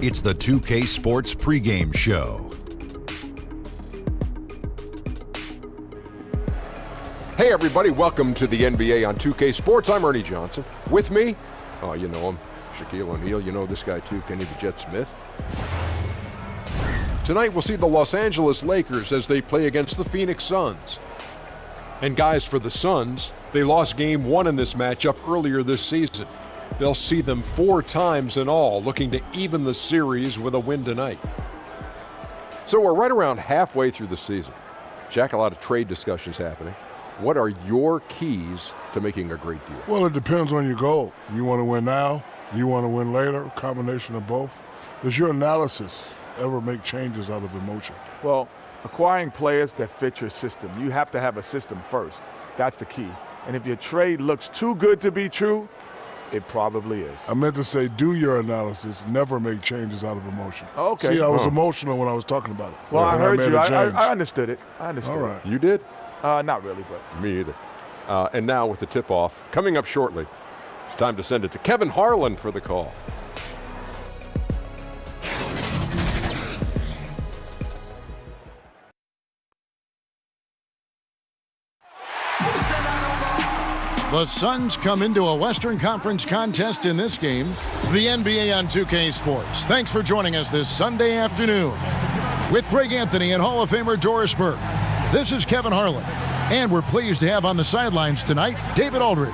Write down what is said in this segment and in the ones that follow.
It's the 2K Sports pregame show. Hey everybody, welcome to the NBA on 2K Sports. I'm Ernie Johnson. With me, oh you know him, Shaquille O'Neal. You know this guy too, Kenny the Jet Smith. Tonight we'll see the Los Angeles Lakers as they play against the Phoenix Suns. And guys, for the Suns, they lost game 1 in this matchup earlier this season. They'll see them 4 times in all, looking to even the series with a win tonight. So we're right around halfway through the season. Jack, a lot of trade discussions happening. What are your keys to making a great deal? Well, it depends on your goal. You want to win now? You want to win later? A combination of both? Does your analysis ever make changes out of emotion? Well, acquiring players that fit your system. You have to have a system first. That's the key. And if your trade looks too good to be true, it probably is. I meant to say, do your analysis, never make changes out of emotion. Okay. See, I was emotional when I was talking about it. Well, I heard you. I understood it. I understood All right. it. You did? Not really, but. Me either. And now with the tip-off coming up shortly, it's time to send it to Kevin Harlan for the call. The Suns come into a Western Conference contest in this game. The NBA on 2K Sports. Thanks for joining us this Sunday afternoon. With Greg Anthony and Hall of Famer Doris Burke, this is Kevin Harlan. And we're pleased to have on the sidelines tonight, David Aldridge.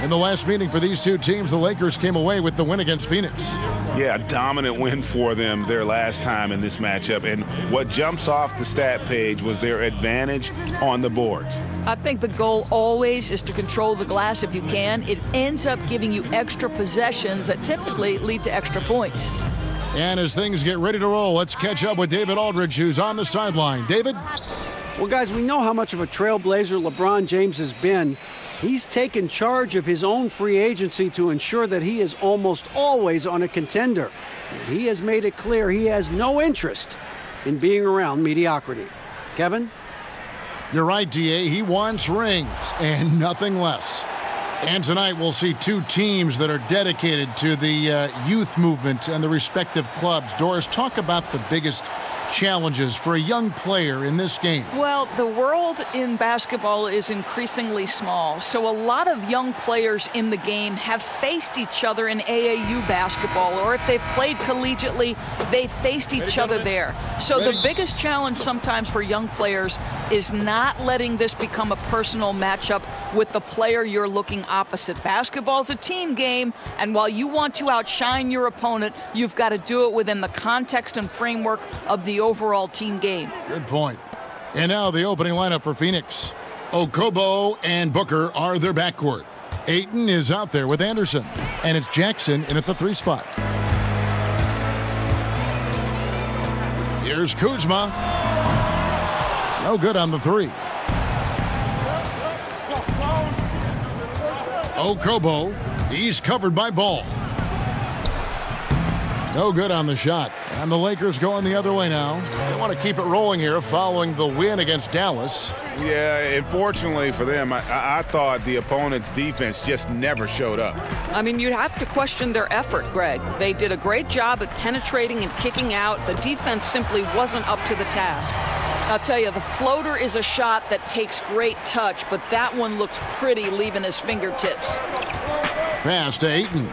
In the last meeting for these two teams, the Lakers came away with the win against Phoenix. Yeah, a dominant win for them their last time in this matchup. And what jumps off the stat page was their advantage on the boards. I think the goal always is to control the glass if you can. It ends up giving you extra possessions that typically lead to extra points. And as things get ready to roll, let's catch up with David Aldridge, who's on the sideline. David? Well, guys, we know how much of a trailblazer LeBron James has been. He's taken charge of his own free agency to ensure that he is almost always on a contender. He has made it clear he has no interest in being around mediocrity. Kevin? You're right, D.A. He wants rings and nothing less. And tonight we'll see two teams that are dedicated to the youth movement and the respective clubs. Doris, talk about the biggest challenges for a young player in this game. Well, the world in basketball is increasingly small, so a lot of young players in the game have faced each other in AAU basketball, or if they've played collegiately, they faced each other there. So the biggest challenge sometimes for young players is not letting this become a personal matchup with the player you're looking opposite. Basketball's a team game, and while you want to outshine your opponent, you've got to do it within the context and framework of the overall team game. Good point. And now the opening lineup for Phoenix. Okobo and Booker are their backcourt. Ayton is out there with Anderson, and it's Jackson in at the 3 spot. Here's Kuzma. No good on the 3. Okobo, he's covered by Ball. No good on the shot. And the Lakers going the other way now. They want to keep it rolling here following the win against Dallas. Yeah, unfortunately for them, I thought the opponent's defense just never showed up. I mean, you'd have to question their effort, Greg. They did a great job at penetrating and kicking out. The defense simply wasn't up to the task. I'll tell you, the floater is a shot that takes great touch, but that one looks pretty leaving his fingertips. Pass to Ayton.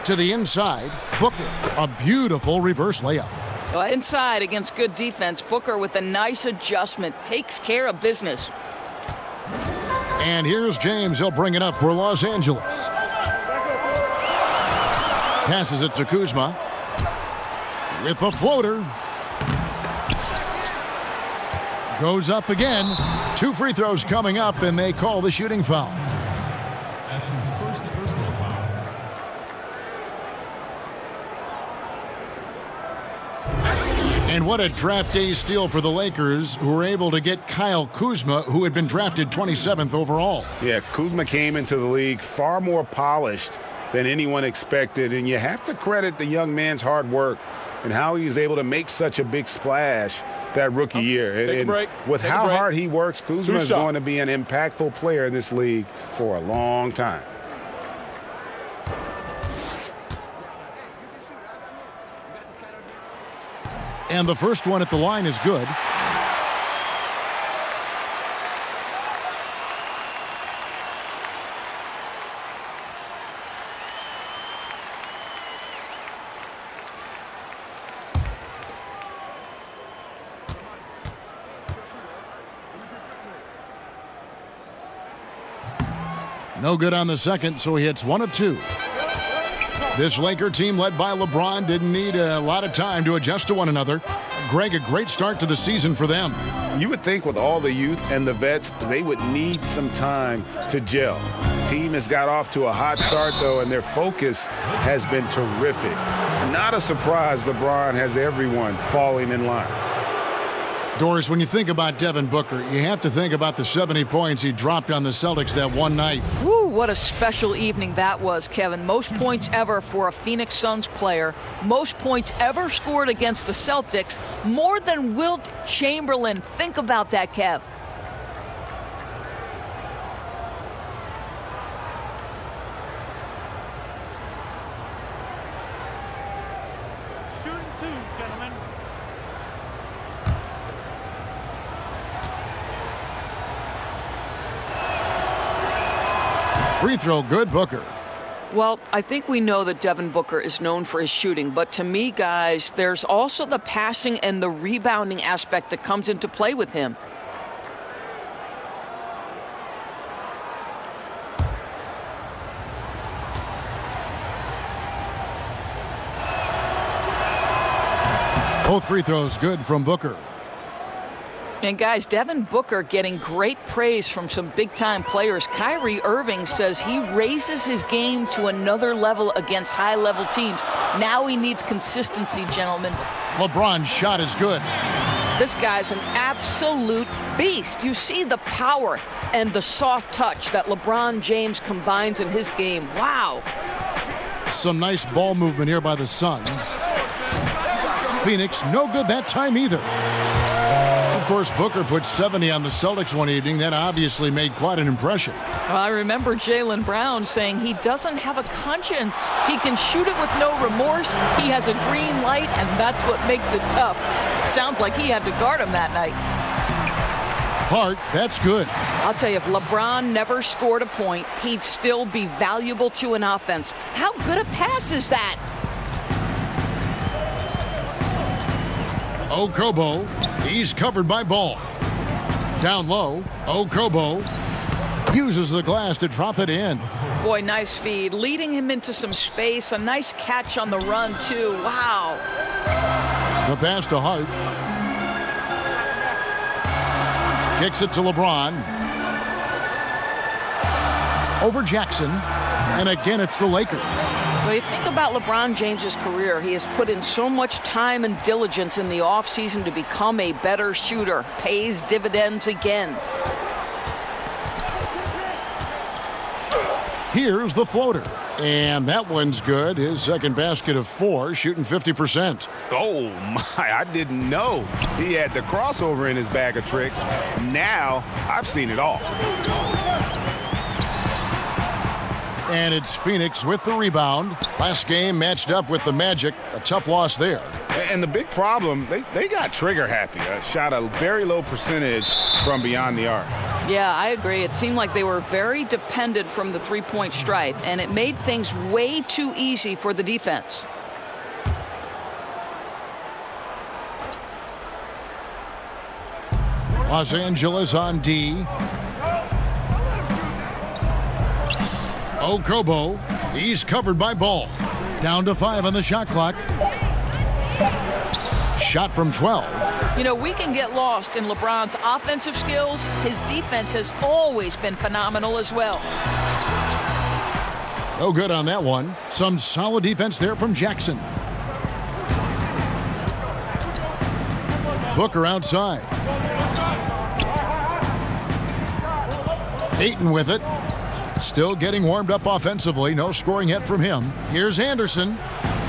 To the inside, Booker. A beautiful reverse layup. Well, inside against good defense, Booker with a nice adjustment takes care of business. And here's James. He'll bring it up for Los Angeles. Passes it to Kuzma. With the floater. Goes up again. 2 free throws coming up, and they call the shooting foul. That's his first personal foul. And what a draft day steal for the Lakers, who were able to get Kyle Kuzma, who had been drafted 27th overall. Yeah, Kuzma came into the league far more polished than anyone expected, and you have to credit the young man's hard work and how he was able to make such a big splash that rookie year. And with how hard he works, Kuzma is going to be an impactful player in this league for a long time. And the first one at the line is good. No good on the second, so he hits 1 of 2. This Laker team led by LeBron didn't need a lot of time to adjust to one another. Greg, a great start to the season for them. You would think with all the youth and the vets, they would need some time to gel. Team has got off to a hot start, though, and their focus has been terrific. Not a surprise LeBron has everyone falling in line. Doris, when you think about Devin Booker, you have to think about the 70 points he dropped on the Celtics that one night. Woo, what a special evening that was, Kevin. Most points ever for a Phoenix Suns player. Most points ever scored against the Celtics. More than Wilt Chamberlain. Think about that, Kev. Free throw good, Booker. Well, I think we know that Devin Booker is known for his shooting, but to me, guys, there's also the passing and the rebounding aspect that comes into play with him. Both free throws good from Booker. And guys, Devin Booker getting great praise from some big-time players. Kyrie Irving says he raises his game to another level against high-level teams. Now he needs consistency, gentlemen. LeBron's shot is good. This guy's an absolute beast. You see the power and the soft touch that LeBron James combines in his game. Wow. Some nice ball movement here by the Suns. Phoenix, no good that time either. Of course, Booker put 70 on the Celtics one evening. That obviously made quite an impression. Well, I remember Jaylen Brown saying he doesn't have a conscience. He can shoot it with no remorse. He has a green light, and that's what makes it tough. Sounds like he had to guard him that night. Hart, that's good. I'll tell you, if LeBron never scored a point, he'd still be valuable to an offense. How good a pass is that? Okobo, he's covered by Ball. Down low, Okobo uses the glass to drop it in. Boy, nice feed, leading him into some space. A nice catch on the run, too. Wow. The pass to Hart. Kicks it to LeBron. Over Jackson. And again, it's the Lakers. When you think about LeBron James's career, he has put in so much time and diligence in the offseason to become a better shooter. Pays dividends again. Here's the floater. And that one's good. His second basket of 4, shooting 50%. Oh, my, I didn't know he had the crossover in his bag of tricks. Now, I've seen it all. And it's Phoenix with the rebound. Last game matched up with the Magic. A tough loss there. And the big problem, they got trigger happy. Shot a very low percentage from beyond the arc. Yeah, I agree. It seemed like they were very dependent from the three-point stripe, and it made things way too easy for the defense. Los Angeles on D. Okobo, he's covered by Ball. Down to 5 on the shot clock. Shot from 12. You know, we can get lost in LeBron's offensive skills. His defense has always been phenomenal as well. No good on that one. Some solid defense there from Jackson. Booker outside. Ayton with it. Still getting warmed up offensively. No scoring yet from him. Here's Anderson.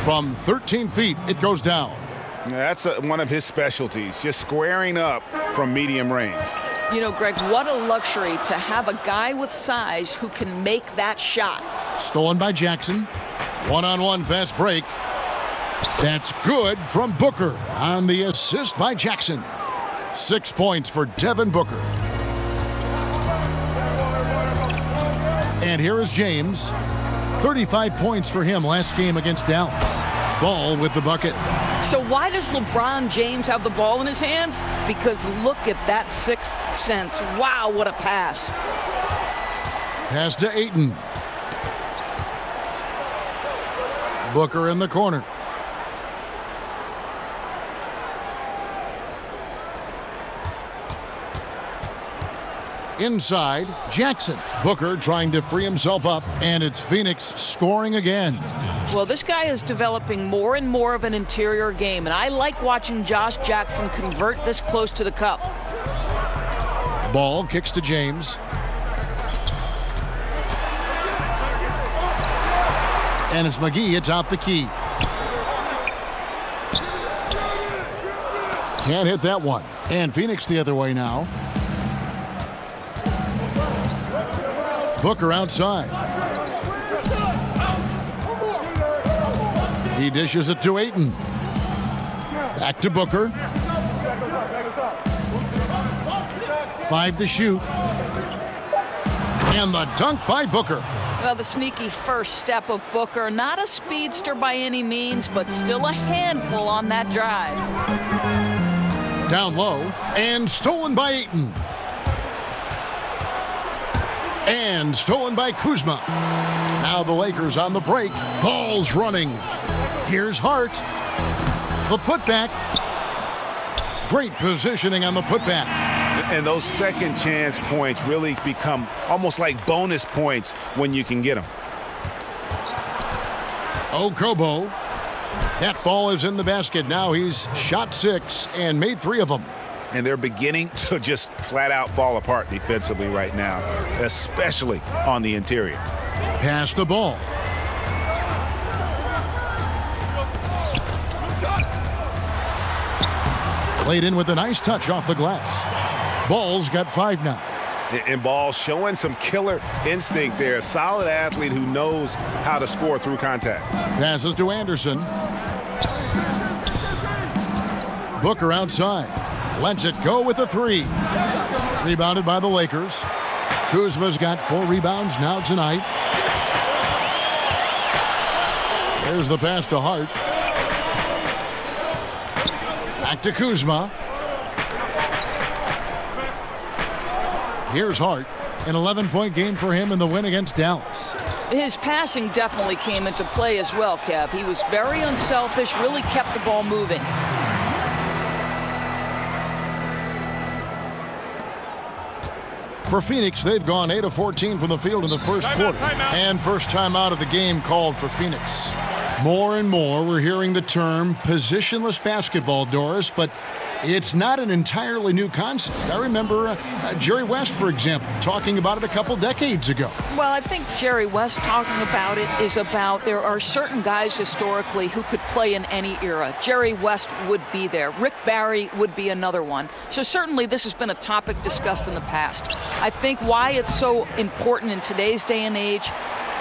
From 13 feet, it goes down. That's one of his specialties, just squaring up from medium range. You know, Greg, what a luxury to have a guy with size who can make that shot. Stolen by Jackson. One-on-one fast break. That's good from Booker on the assist by Jackson. 6 points for Devin Booker. And here is James. 35 points for him last game against Dallas. Ball with the bucket. So why does LeBron James have the ball in his hands? Because look at that sixth sense. Wow, what a pass. Pass to Ayton. Booker in the corner. Inside, Jackson. Booker trying to free himself up, and it's Phoenix scoring again. Well, this guy is developing more and more of an interior game, and I like watching Josh Jackson convert this close to the cup. Ball kicks to James. And it's McGee atop the key. Can't hit that one. And Phoenix the other way now. Booker outside. He dishes it to Ayton. Back to Booker. 5 to shoot. And the dunk by Booker. Well, the sneaky first step of Booker. Not a speedster by any means, but still a handful on that drive. Down low. And stolen by Ayton. And stolen by Kuzma. Now the Lakers on the break. Ball's running. Here's Hart. The putback. Great positioning on the putback. And those second chance points really become almost like bonus points when you can get them. Okobo. That ball is in the basket. Now he's shot 6 and made 3 of them. And they're beginning to just flat out fall apart defensively right now, especially on the interior. Pass the ball. Played in with a nice touch off the glass. Ball's got 5 now. And Ball showing some killer instinct there. A solid athlete who knows how to score through contact. Passes to Anderson. Booker outside. Lets it go with a 3. Rebounded by the Lakers. Kuzma's got 4 rebounds now tonight. There's the pass to Hart. Back to Kuzma. Here's Hart. An 11-point game for him in the win against Dallas. His passing definitely came into play as well, Kev. He was very unselfish, really kept the ball moving. For Phoenix, they've gone 8 of 14 from the field in the first quarter. And first time out of the game called for Phoenix. More and more, we're hearing the term positionless basketball, Doris, but it's not an entirely new concept. I remember Jerry West, for example, talking about it a couple decades ago. Well, I think Jerry West talking about it is about there are certain guys historically who could play in any era. Jerry West would be there. Rick Barry would be another one. So certainly this has been a topic discussed in the past. I think why it's so important in today's day and age,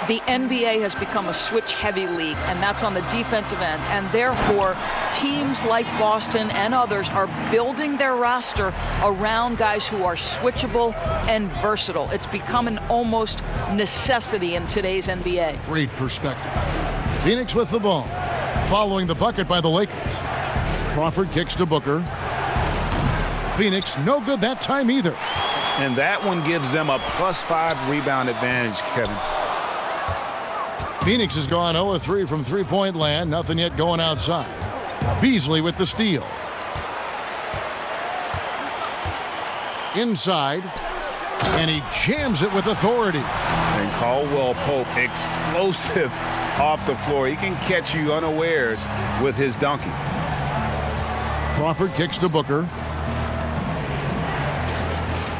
the NBA has become a switch-heavy league, and that's on the defensive end. And therefore, teams like Boston and others are building their roster around guys who are switchable and versatile. It's become an almost necessity in today's NBA. Great perspective. Phoenix with the ball. Following the bucket by the Lakers. Crawford kicks to Booker. Phoenix no good that time either. And that one gives them a +5 rebound advantage, Kevin. Phoenix has gone 0 of 3 from three-point land. Nothing yet going outside. Beasley with the steal. Inside. And he jams it with authority. And Caldwell Pope, explosive off the floor. He can catch you unawares with his dunking. Crawford kicks to Booker.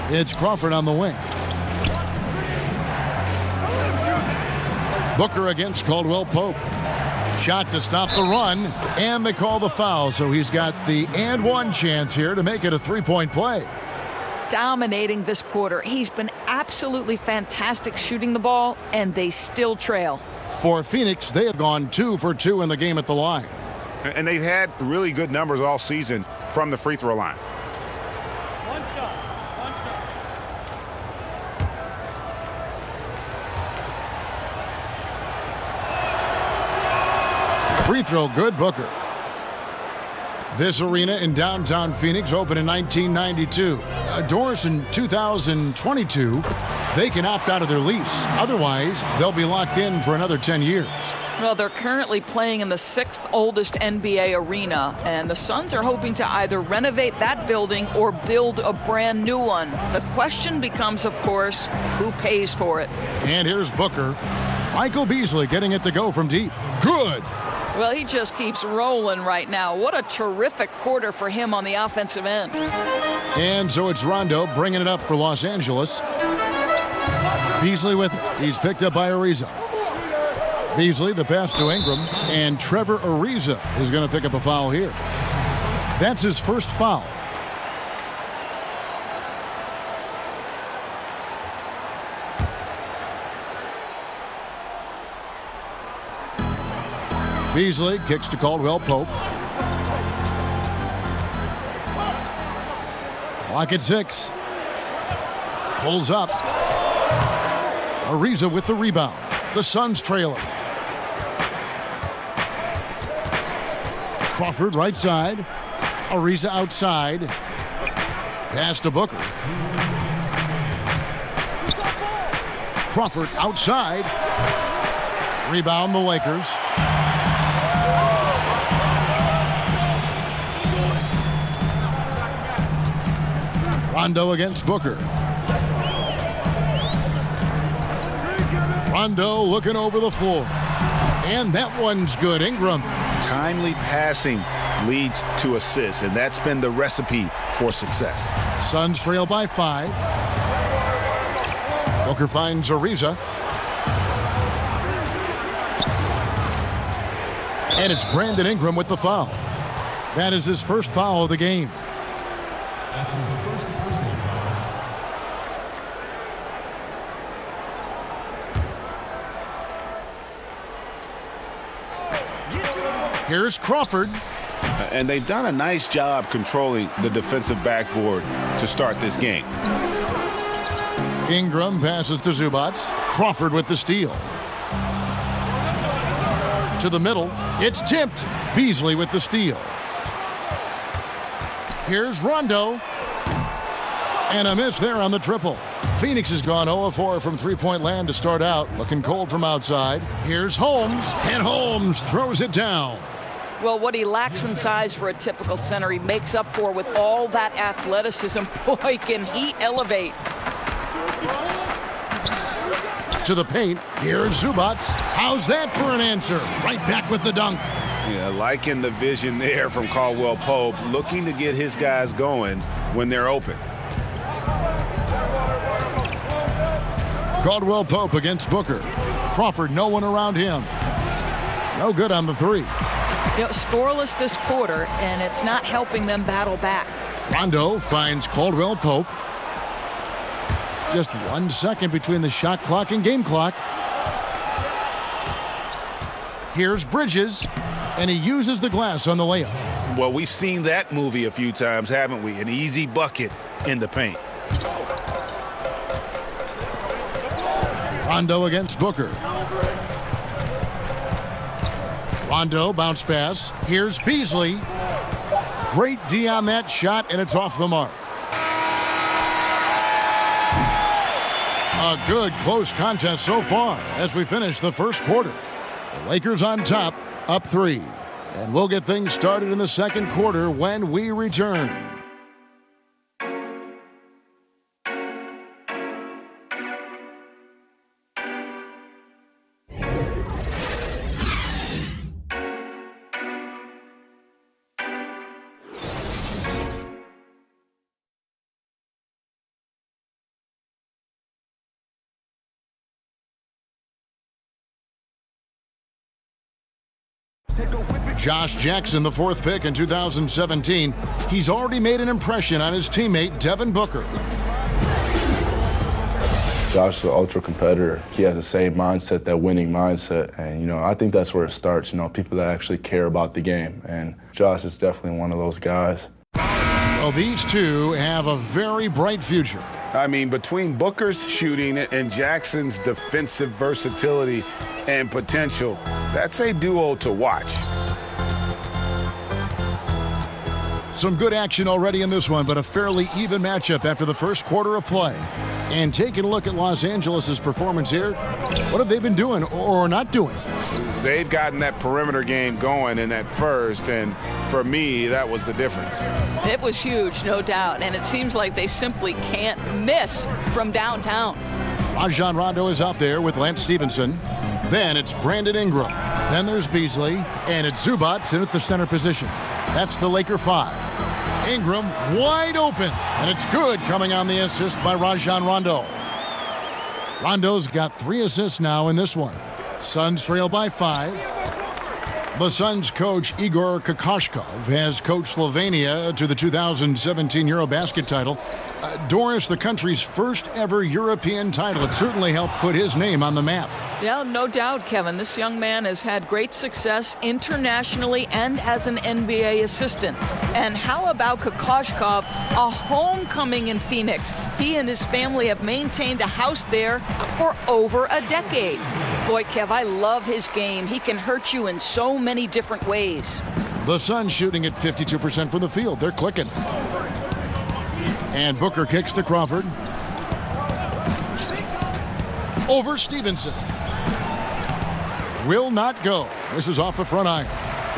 It's Crawford on the wing. Booker against Caldwell Pope. Shot to stop the run, and they call the foul, so he's got the and one chance here to make it a three-point play. Dominating this quarter. He's been absolutely fantastic shooting the ball, and they still trail. For Phoenix, they have gone 2 for 2 in the game at the line. And they've had really good numbers all season from the free throw line. One shot. Free throw good, Booker. This arena in downtown Phoenix opened in 1992. Doris in 2022, they can opt out of their lease. Otherwise, they'll be locked in for another 10 years. Well, they're currently playing in the 6th oldest NBA arena, and the Suns are hoping to either renovate that building or build a brand new one. The question becomes, of course, who pays for it? And here's Booker. Michael Beasley getting it to go from deep. Good. Well, he just keeps rolling right now. What a terrific quarter for him on the offensive end. And so it's Rondo bringing it up for Los Angeles. Beasley with it. He's picked up by Ariza. Beasley, the pass to Ingram, and Trevor Ariza is going to pick up a foul here. That's his first foul. Beasley kicks to Caldwell Pope. Clock at 6. Pulls up. Ariza with the rebound. The Suns trailing. Crawford right side. Ariza outside. Pass to Booker. Crawford outside. Rebound the Lakers. Rondo against Booker. Rondo looking over the floor. And that one's good. Ingram. Timely passing leads to assists, and that's been the recipe for success. Suns trail by 5. Booker finds Ariza. And it's Brandon Ingram with the foul. That is his first foul of the game. That's his first personal foul. Here's Crawford. And they've done a nice job controlling the defensive backboard to start this game. Ingram passes to Zubac. Crawford with the steal. To the middle. It's tipped. Beasley with the steal. Here's Rondo. And a miss there on the triple. Phoenix has gone 0-4 from three-point land to start out. Looking cold from outside. Here's Holmes. And Holmes throws it down. Well, what he lacks in size for a typical center, he makes up for with all that athleticism. Boy, can he elevate. To the paint. Here's Zubac. How's that for an answer? Right back with the dunk. Yeah, liking the vision there from Caldwell Pope, looking to get his guys going when they're open. Caldwell Pope against Booker. Crawford, no one around him. No good on the three. You know, scoreless this quarter, and it's not helping them battle back. Rondo finds Caldwell Pope. Just 1 second between the shot clock and game clock. Here's Bridges, and he uses the glass on the layup. Well, we've seen that movie a few times, haven't we? An easy bucket in the paint. Rondo against Booker. Rondo, bounce pass. Here's Beasley. Great D on that shot, and it's off the mark. A good, close contest so far as we finish the first quarter. The Lakers on top, up 3. And we'll get things started in the second quarter when we return. Josh Jackson, the 4th pick in 2017. He's already made an impression on his teammate, Devin Booker. Josh is an ultra competitor. He has the same mindset, that winning mindset. And, I think that's where it starts, people that actually care about the game. And Josh is definitely one of those guys. Well, these two have a very bright future. I mean, between Booker's shooting and Jackson's defensive versatility and potential, that's a duo to watch. Some good action already in this one, but a fairly even matchup after the first quarter of play. And taking a look at Los Angeles' performance here, what have they been doing or not doing? They've gotten that perimeter game going in that first, and for me, that was the difference. It was huge, no doubt, and it seems like they simply can't miss from downtown. Rajon Rondo is out there with Lance Stevenson. Then it's Brandon Ingram. Then there's Beasley, and it's Zubac in at the center position. That's the Laker 5. Ingram wide open, and it's good coming on the assist by Rajon Rondo. Rondo's got 3 assists now in this one. Suns trail by 5. The Suns coach Igor Kokoshkov has coached Slovenia to the 2017 Eurobasket title. Doris, the country's first ever European title. It certainly helped put his name on the map. Yeah, no doubt, Kevin. This young man has had great success internationally and as an NBA assistant. And how about Kokoshkov, a homecoming in Phoenix? He and his family have maintained a house there for over a decade. Boy, Kev, I love his game. He can hurt you in so many different ways. The Suns shooting at 52% from the field. They're clicking. And Booker kicks to Crawford. Over Stevenson. Will not go. This is off the front iron.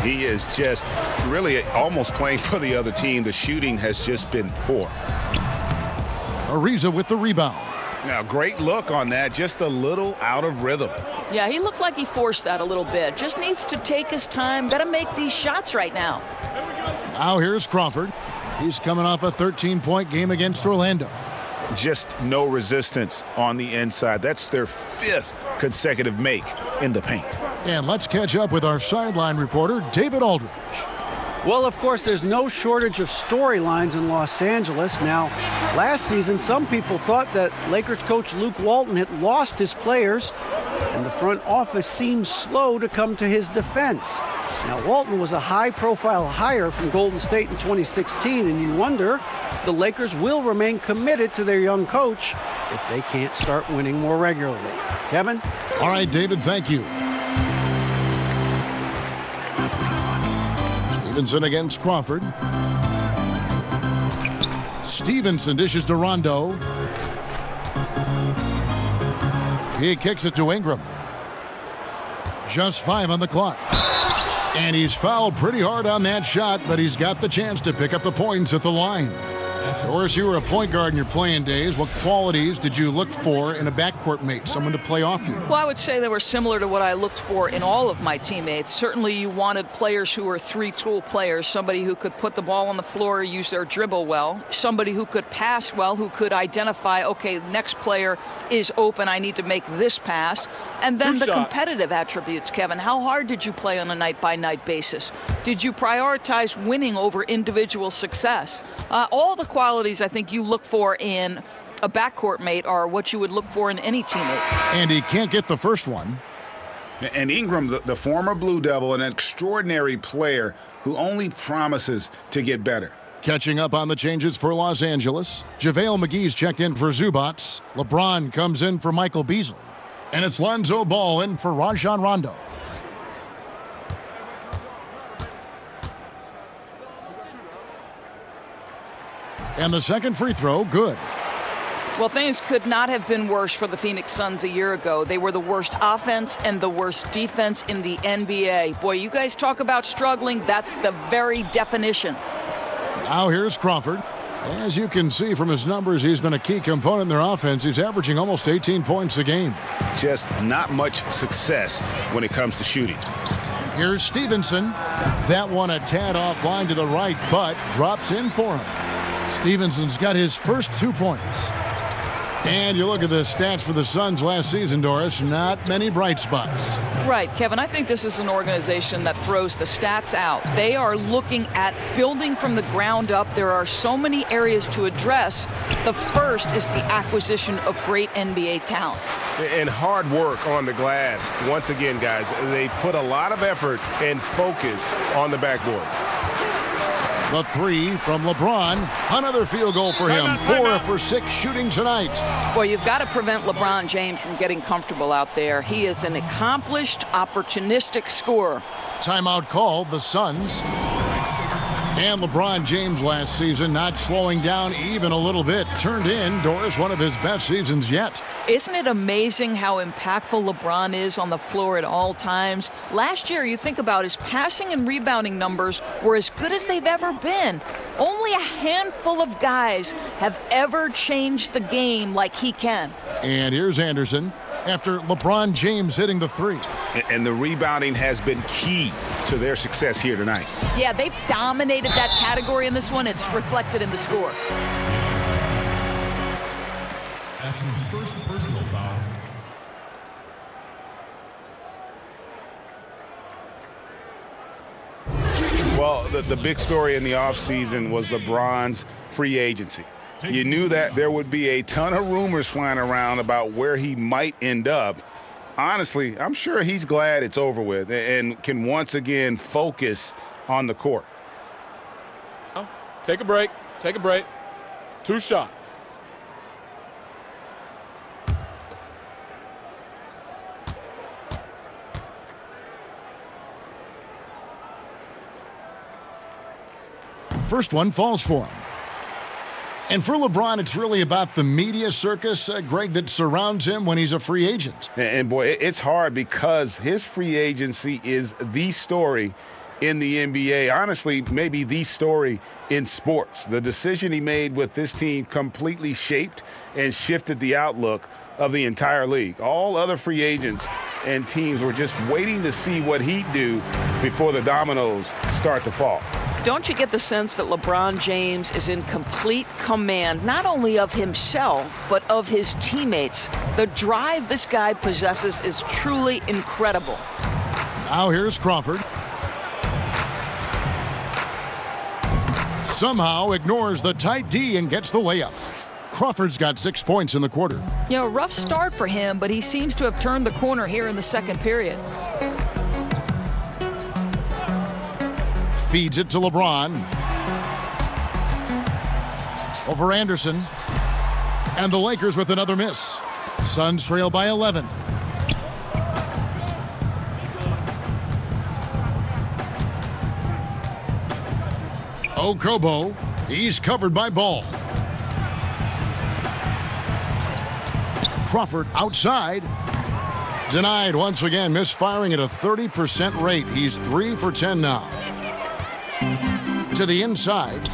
He is just really almost playing for the other team. The shooting has just been poor. Ariza with the rebound. Now, great look on that, just a little out of rhythm. Yeah, he looked like he forced that a little bit. Just needs to take his time. Got to make these shots right now. Now here's Crawford. He's coming off a 13-point game against Orlando. Just no resistance on the inside. That's their 5th consecutive make in the paint. And let's catch up with our sideline reporter, David Aldridge. Well, of course, there's no shortage of storylines in Los Angeles. Now, last season, some people thought that Lakers coach Luke Walton had lost his players, and the front office seemed slow to come to his defense. Now, Walton was a high-profile hire from Golden State in 2016, and you wonder if the Lakers will remain committed to their young coach if they can't start winning more regularly. Kevin? All right, David, thank you. Stevenson against Crawford. Stevenson dishes to Rondo. He kicks it to Ingram. Just 5 on the clock. And he's fouled pretty hard on that shot, but he's got the chance to pick up the points at the line. Doris, you were a point guard in your playing days. What qualities did you look for in a backcourt mate, someone to play off you? Well, I would say they were similar to what I looked for in all of my teammates. Certainly you wanted players who were 3-tool players, somebody who could put the ball on the floor, use their dribble well, somebody who could pass well, who could identify, okay, next player is open, I need to make this pass. And then the competitive attributes, Kevin. How hard did you play on a night-by-night basis? Did you prioritize winning over individual success? All the qualities I think you look for in a backcourt mate are what you would look for in any teammate. And he can't get the first one. And Ingram, the former Blue Devil, an extraordinary player who only promises to get better. Catching up on the changes for Los Angeles. JaVale McGee's checked in for Zubac. LeBron comes in for Michael Beasley. And it's Lonzo Ball in for Rajon Rondo. And the second free throw, good. Well, things could not have been worse for the Phoenix Suns a year ago. They were the worst offense and the worst defense in the NBA. Boy, you guys talk about struggling. That's the very definition. Now here's Crawford. As you can see from his numbers, he's been a key component in their offense. He's averaging almost 18 points a game. Just not much success when it comes to shooting. Here's Stevenson. That one a tad offline to the right, but drops in for him. Stevenson's got his first 2 points. And you look at the stats for the Suns last season, Doris, not many bright spots. Right, Kevin. I think this is an organization that throws the stats out. They are looking at building from the ground up. There are so many areas to address. The first is the acquisition of great NBA talent. And hard work on the glass. Once again, guys, they put a lot of effort and focus on the backboard. The three from LeBron. Another field goal for him. 4 for 6 shooting tonight. Well, you've got to prevent LeBron James from getting comfortable out there. He is an accomplished, opportunistic scorer. Timeout called, the Suns. And LeBron James last season not slowing down even a little bit. Turned in, Doris, one of his best seasons yet. Isn't it amazing how impactful LeBron is on the floor at all times? Last year, you think about his passing and rebounding numbers were as good as they've ever been. Only a handful of guys have ever changed the game like he can. And here's Anderson after LeBron James hitting the three. And the rebounding has been key to their success here tonight. Yeah, they've dominated that category in this one. It's reflected in the score. That's his first personal foul. Well, the big story in the offseason was LeBron's free agency. You knew that there would be a ton of rumors flying around about where he might end up. Honestly, I'm sure he's glad it's over with and can once again focus on the court. Take a break. Take a break. 2 shots. First one falls for him. And for LeBron, it's really about the media circus, Greg, that surrounds him when he's a free agent. And boy, it's hard because his free agency is the story in the NBA. Honestly, maybe the story in sports. The decision he made with this team completely shaped and shifted the outlook of the entire league. All other free agents and teams were just waiting to see what he'd do before the dominoes start to fall. Don't you get the sense that LeBron James is in complete command, not only of himself, but of his teammates? The drive this guy possesses is truly incredible. Now here's Crawford. Somehow ignores the tight D and gets the layup. Crawford's got 6 points in the quarter. You know, rough start for him, but he seems to have turned the corner here in the second period. Feeds it to LeBron. Over Anderson. And the Lakers with another miss. Suns trail by 11. Okobo. He's covered by Ball. Crawford outside. Denied once again, misfiring at a 30% rate. He's 3 for 10 now. To the inside.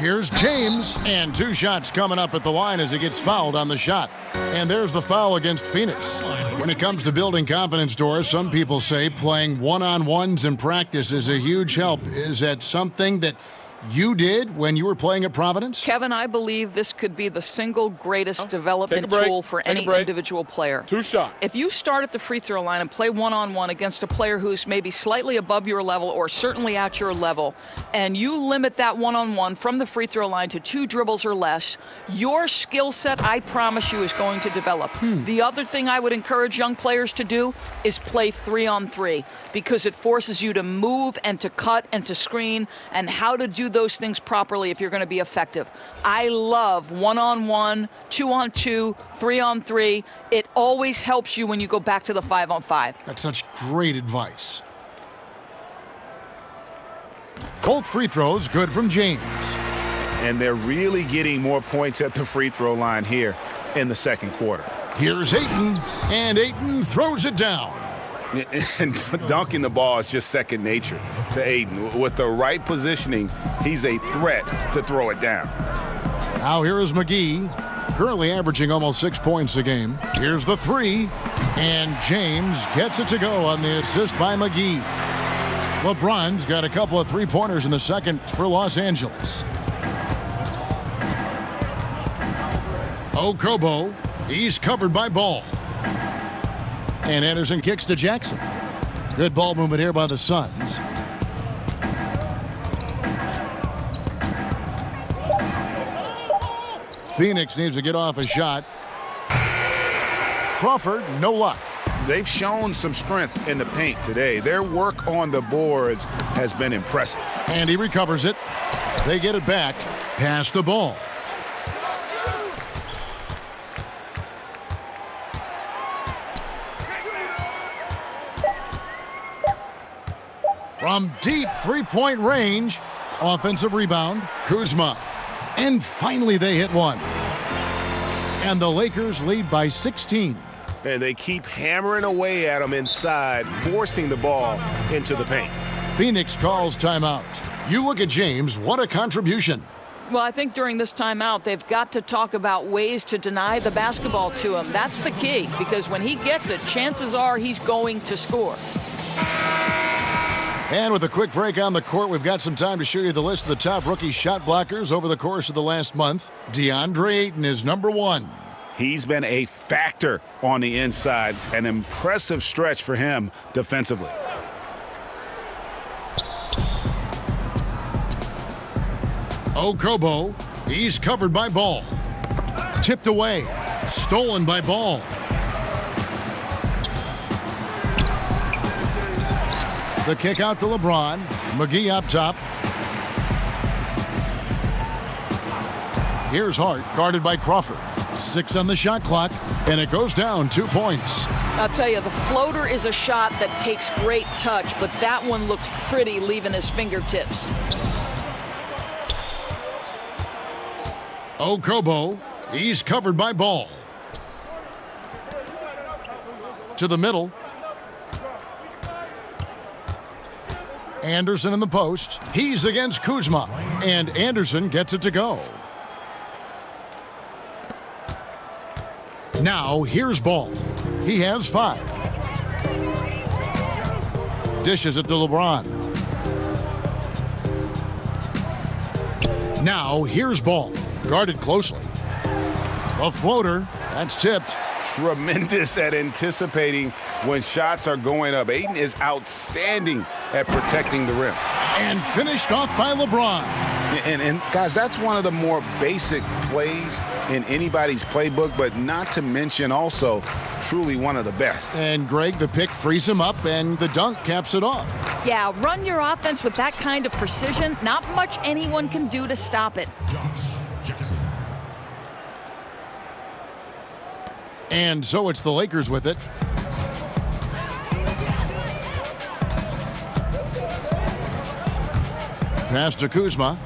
Here's James. And 2 shots coming up at the line as he gets fouled on the shot. And there's the foul against Phoenix. When it comes to building confidence, Doris, some people say playing one-on-ones in practice is a huge help. Is that something that you did when you were playing at Providence? Kevin, I believe this could be the single greatest development tool for any individual player. 2 shots. If you start at the free throw line and play one-on-one against a player who's maybe slightly above your level or certainly at your level, and you limit that one-on-one from the free throw line to 2 dribbles or less, your skill set, I promise you, is going to develop. The other thing I would encourage young players to do is play 3-on-3 because it forces you to move and to cut and to screen and how to do those things properly if you're going to be effective. I love 1-on-1, 2-on-2, 3-on-3. It always helps you when you go back to the 5-on-5. That's such great advice. Both free throws good from James. And they're really getting more points at the free throw line here in the second quarter. Here's Ayton, and Ayton throws it down. And dunking the ball is just second nature to Ayton. With the right positioning, he's a threat to throw it down. Now here is McGee, currently averaging almost 6 points a game. Here's the three, and James gets it to go on the assist by McGee. LeBron's got a couple of three-pointers in the second for Los Angeles. Okobo, he's covered by Ball. And Anderson kicks to Jackson. Good ball movement here by the Suns. Phoenix needs to get off a shot. Crawford, no luck. They've shown some strength in the paint today. Their work on the boards has been impressive. And he recovers it. They get it back. Pass the ball. From deep three-point range, offensive rebound, Kuzma. And finally they hit one. And the Lakers lead by 16. And they keep hammering away at them inside, forcing the ball into the paint. Phoenix calls timeout. You look at James, what a contribution. Well, I think during this timeout, they've got to talk about ways to deny the basketball to him. That's the key, because when he gets it, chances are he's going to score. And with a quick break on the court, we've got some time to show you the list of the top rookie shot blockers over the course of the last month. DeAndre Ayton is number 1. He's been a factor on the inside, an impressive stretch for him defensively. Okobo, he's covered by Ball. Tipped away, stolen by Ball. The kick out to LeBron. McGee up top. Here's Hart, guarded by Crawford. 6 on the shot clock, and it goes down 2 points. I'll tell you, the floater is a shot that takes great touch, but that one looks pretty leaving his fingertips. Okobo, he's covered by Ball. To the middle. Anderson in the post. He's against Kuzma, and Anderson gets it to go. Now here's Ball. He has 5. Dishes it to LeBron. Now here's Ball. Guarded closely. A floater. That's tipped. Tremendous at anticipating when shots are going up. Ayton is outstanding at protecting the rim. And finished off by LeBron. And guys, that's one of the more basic plays in anybody's playbook, but not to mention also truly one of the best. And Greg, the pick frees him up, and the dunk caps it off. Yeah, run your offense with that kind of precision. Not much anyone can do to stop it. Jackson. And so it's the Lakers with it. Pass to Kuzma.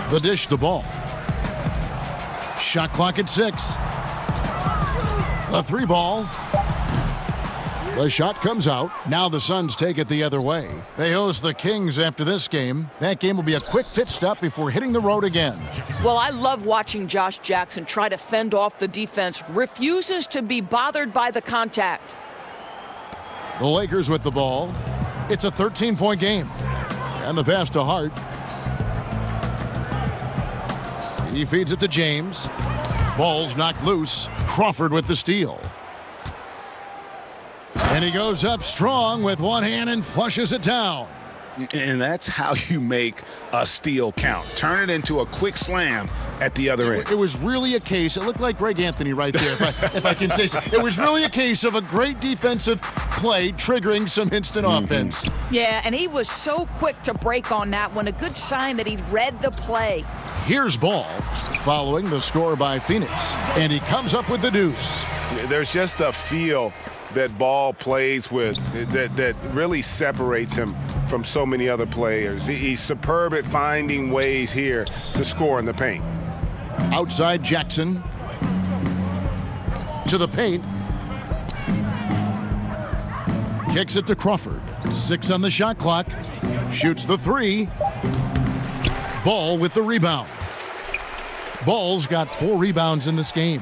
The dish to Ball. Shot clock at 6. The 3 ball. The shot comes out. Now the Suns take it the other way. They host the Kings after this game. That game will be a quick pit stop before hitting the road again. Well, I love watching Josh Jackson try to fend off the defense. Refuses to be bothered by the contact. The Lakers with the ball. It's a 13-point game. And the pass to Hart. He feeds it to James. Ball's knocked loose. Crawford with the steal. And he goes up strong with one hand and flushes it down. And that's how you make a steal count. Turn it into a quick slam at the other end. It was really a case, it looked like Greg Anthony right there, if I can say so. It was really a case of a great defensive play triggering some instant offense. Yeah, and he was so quick to break on that one. A good sign that he'd read the play. Here's Ball, following the score by Phoenix. And he comes up with the deuce. There's just a feel that Ball plays with that really separates him from so many other players. He's superb at finding ways here to score in the paint. Outside Jackson. To the paint. Kicks it to Crawford. 6 on the shot clock. Shoots the 3. Ball with the rebound. Ball's got 4 rebounds in this game.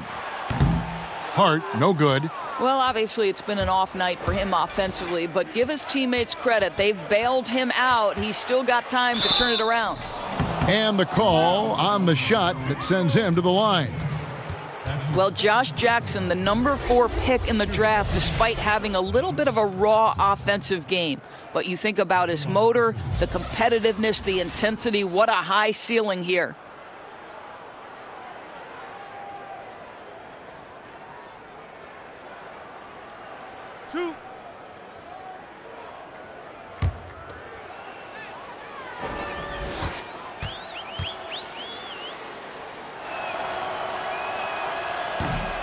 Hart, no good. Well, obviously it's been an off night for him offensively, but give his teammates credit. They've bailed him out. He's still got time to turn it around. And the call on the shot that sends him to the line. Well, Josh Jackson, the number 4 pick in the draft, despite having a little bit of a raw offensive game. But you think about his motor, the competitiveness, the intensity, what a high ceiling here. Two.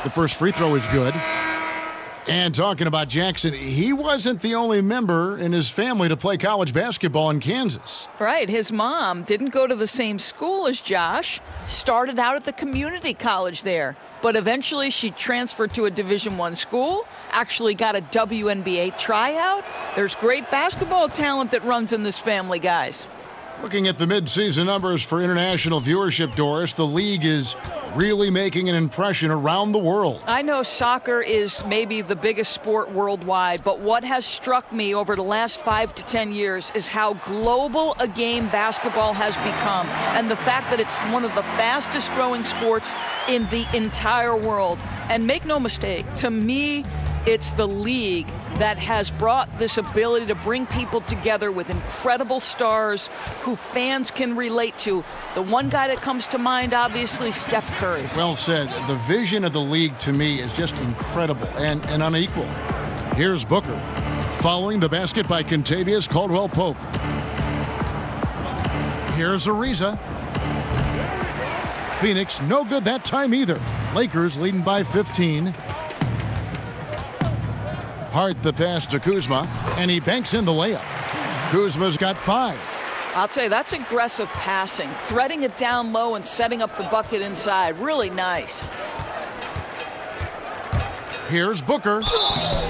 The first free throw is good. And talking about Jackson, he wasn't the only member in his family to play college basketball in Kansas. Right. His mom didn't go to the same school as Josh, started out at the community college there, but eventually she transferred to a Division I school, actually got a WNBA tryout. There's great basketball talent that runs in this family, guys. Looking at the midseason numbers for international viewership, Doris, the league is really making an impression around the world. I know soccer is maybe the biggest sport worldwide, but what has struck me over the last 5 to 10 years is how global a game basketball has become, and the fact that it's one of the fastest growing sports in the entire world. And make no mistake, to me, it's the league that has brought this ability to bring people together with incredible stars who fans can relate to. The one guy that comes to mind, obviously, Steph Curry. Well said. The vision of the league, to me, is just incredible and unequal. Here's Booker, following the basket by Kentavious Caldwell-Pope. Here's Ariza. Phoenix, no good that time either. Lakers leading by 15. Hart the pass to Kuzma, and he banks in the layup. Kuzma's got 5. I'll tell you, that's aggressive passing, threading it down low and setting up the bucket inside. Really nice. Here's Booker,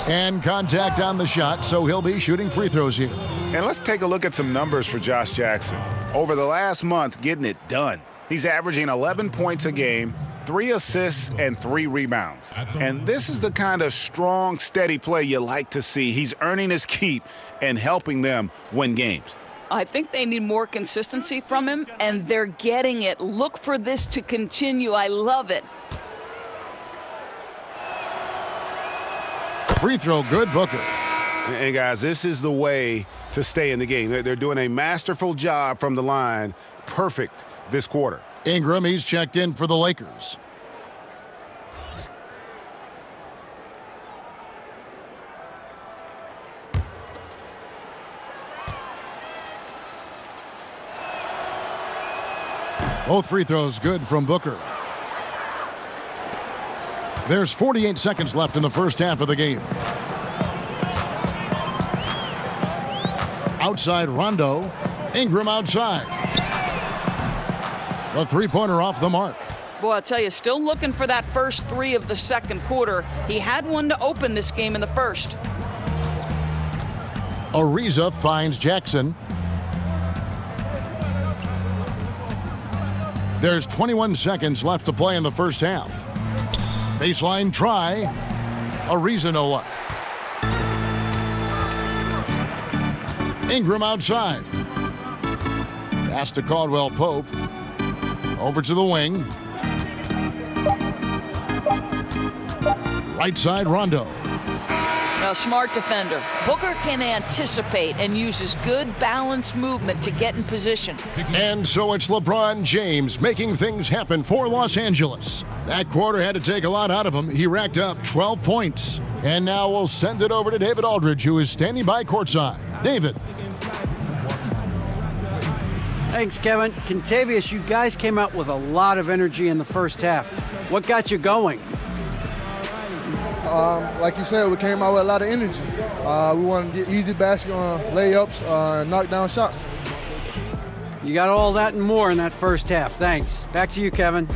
and contact on the shot, so he'll be shooting free throws here. And let's take a look at some numbers for Josh Jackson. Over the last month, getting it done. He's averaging 11 points a game, 3 assists, and 3 rebounds. And this is the kind of strong, steady play you like to see. He's earning his keep and helping them win games. I think they need more consistency from him, and they're getting it. Look for this to continue. I love it. Free throw, good, Booker. And guys, this is the way to stay in the game. They're doing a masterful job from the line. Perfect this quarter. Ingram, he's checked in for the Lakers. Both free throws good from Booker. There's 48 seconds left in the first half of the game. Outside Rondo. Ingram outside. The three-pointer off the mark. Boy, I'll tell you, still looking for that first 3 of the second quarter. He had one to open this game in the first. Ariza finds Jackson. There's 21 seconds left to play in the first half. Baseline try. Ariza no luck. Ingram outside. Pass to Caldwell-Pope. Over to the wing. Right side, Rondo. Now, smart defender. Booker can anticipate and uses good balanced movement to get in position. And so it's LeBron James making things happen for Los Angeles. That quarter had to take a lot out of him. He racked up 12 points. And now we'll send it over to David Aldridge, who is standing by courtside. David. Thanks, Kevin. Kentavious, you guys came out with a lot of energy in the first half. What got you going? Like you said, we came out with a lot of energy. We wanted to get easy basket layups and knock down shots. You got all that and more in that first half. Thanks. Back to you, Kevin.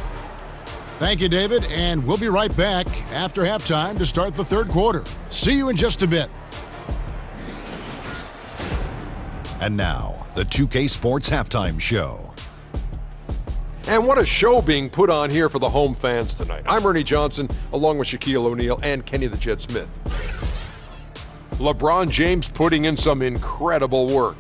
Thank you, David, and we'll be right back after halftime to start the third quarter. See you in just a bit. And now, the 2K Sports Halftime Show. And what a show being put on here for the home fans tonight. I'm Ernie Johnson, along with Shaquille O'Neal and Kenny the Jet Smith. LeBron James putting in some incredible work.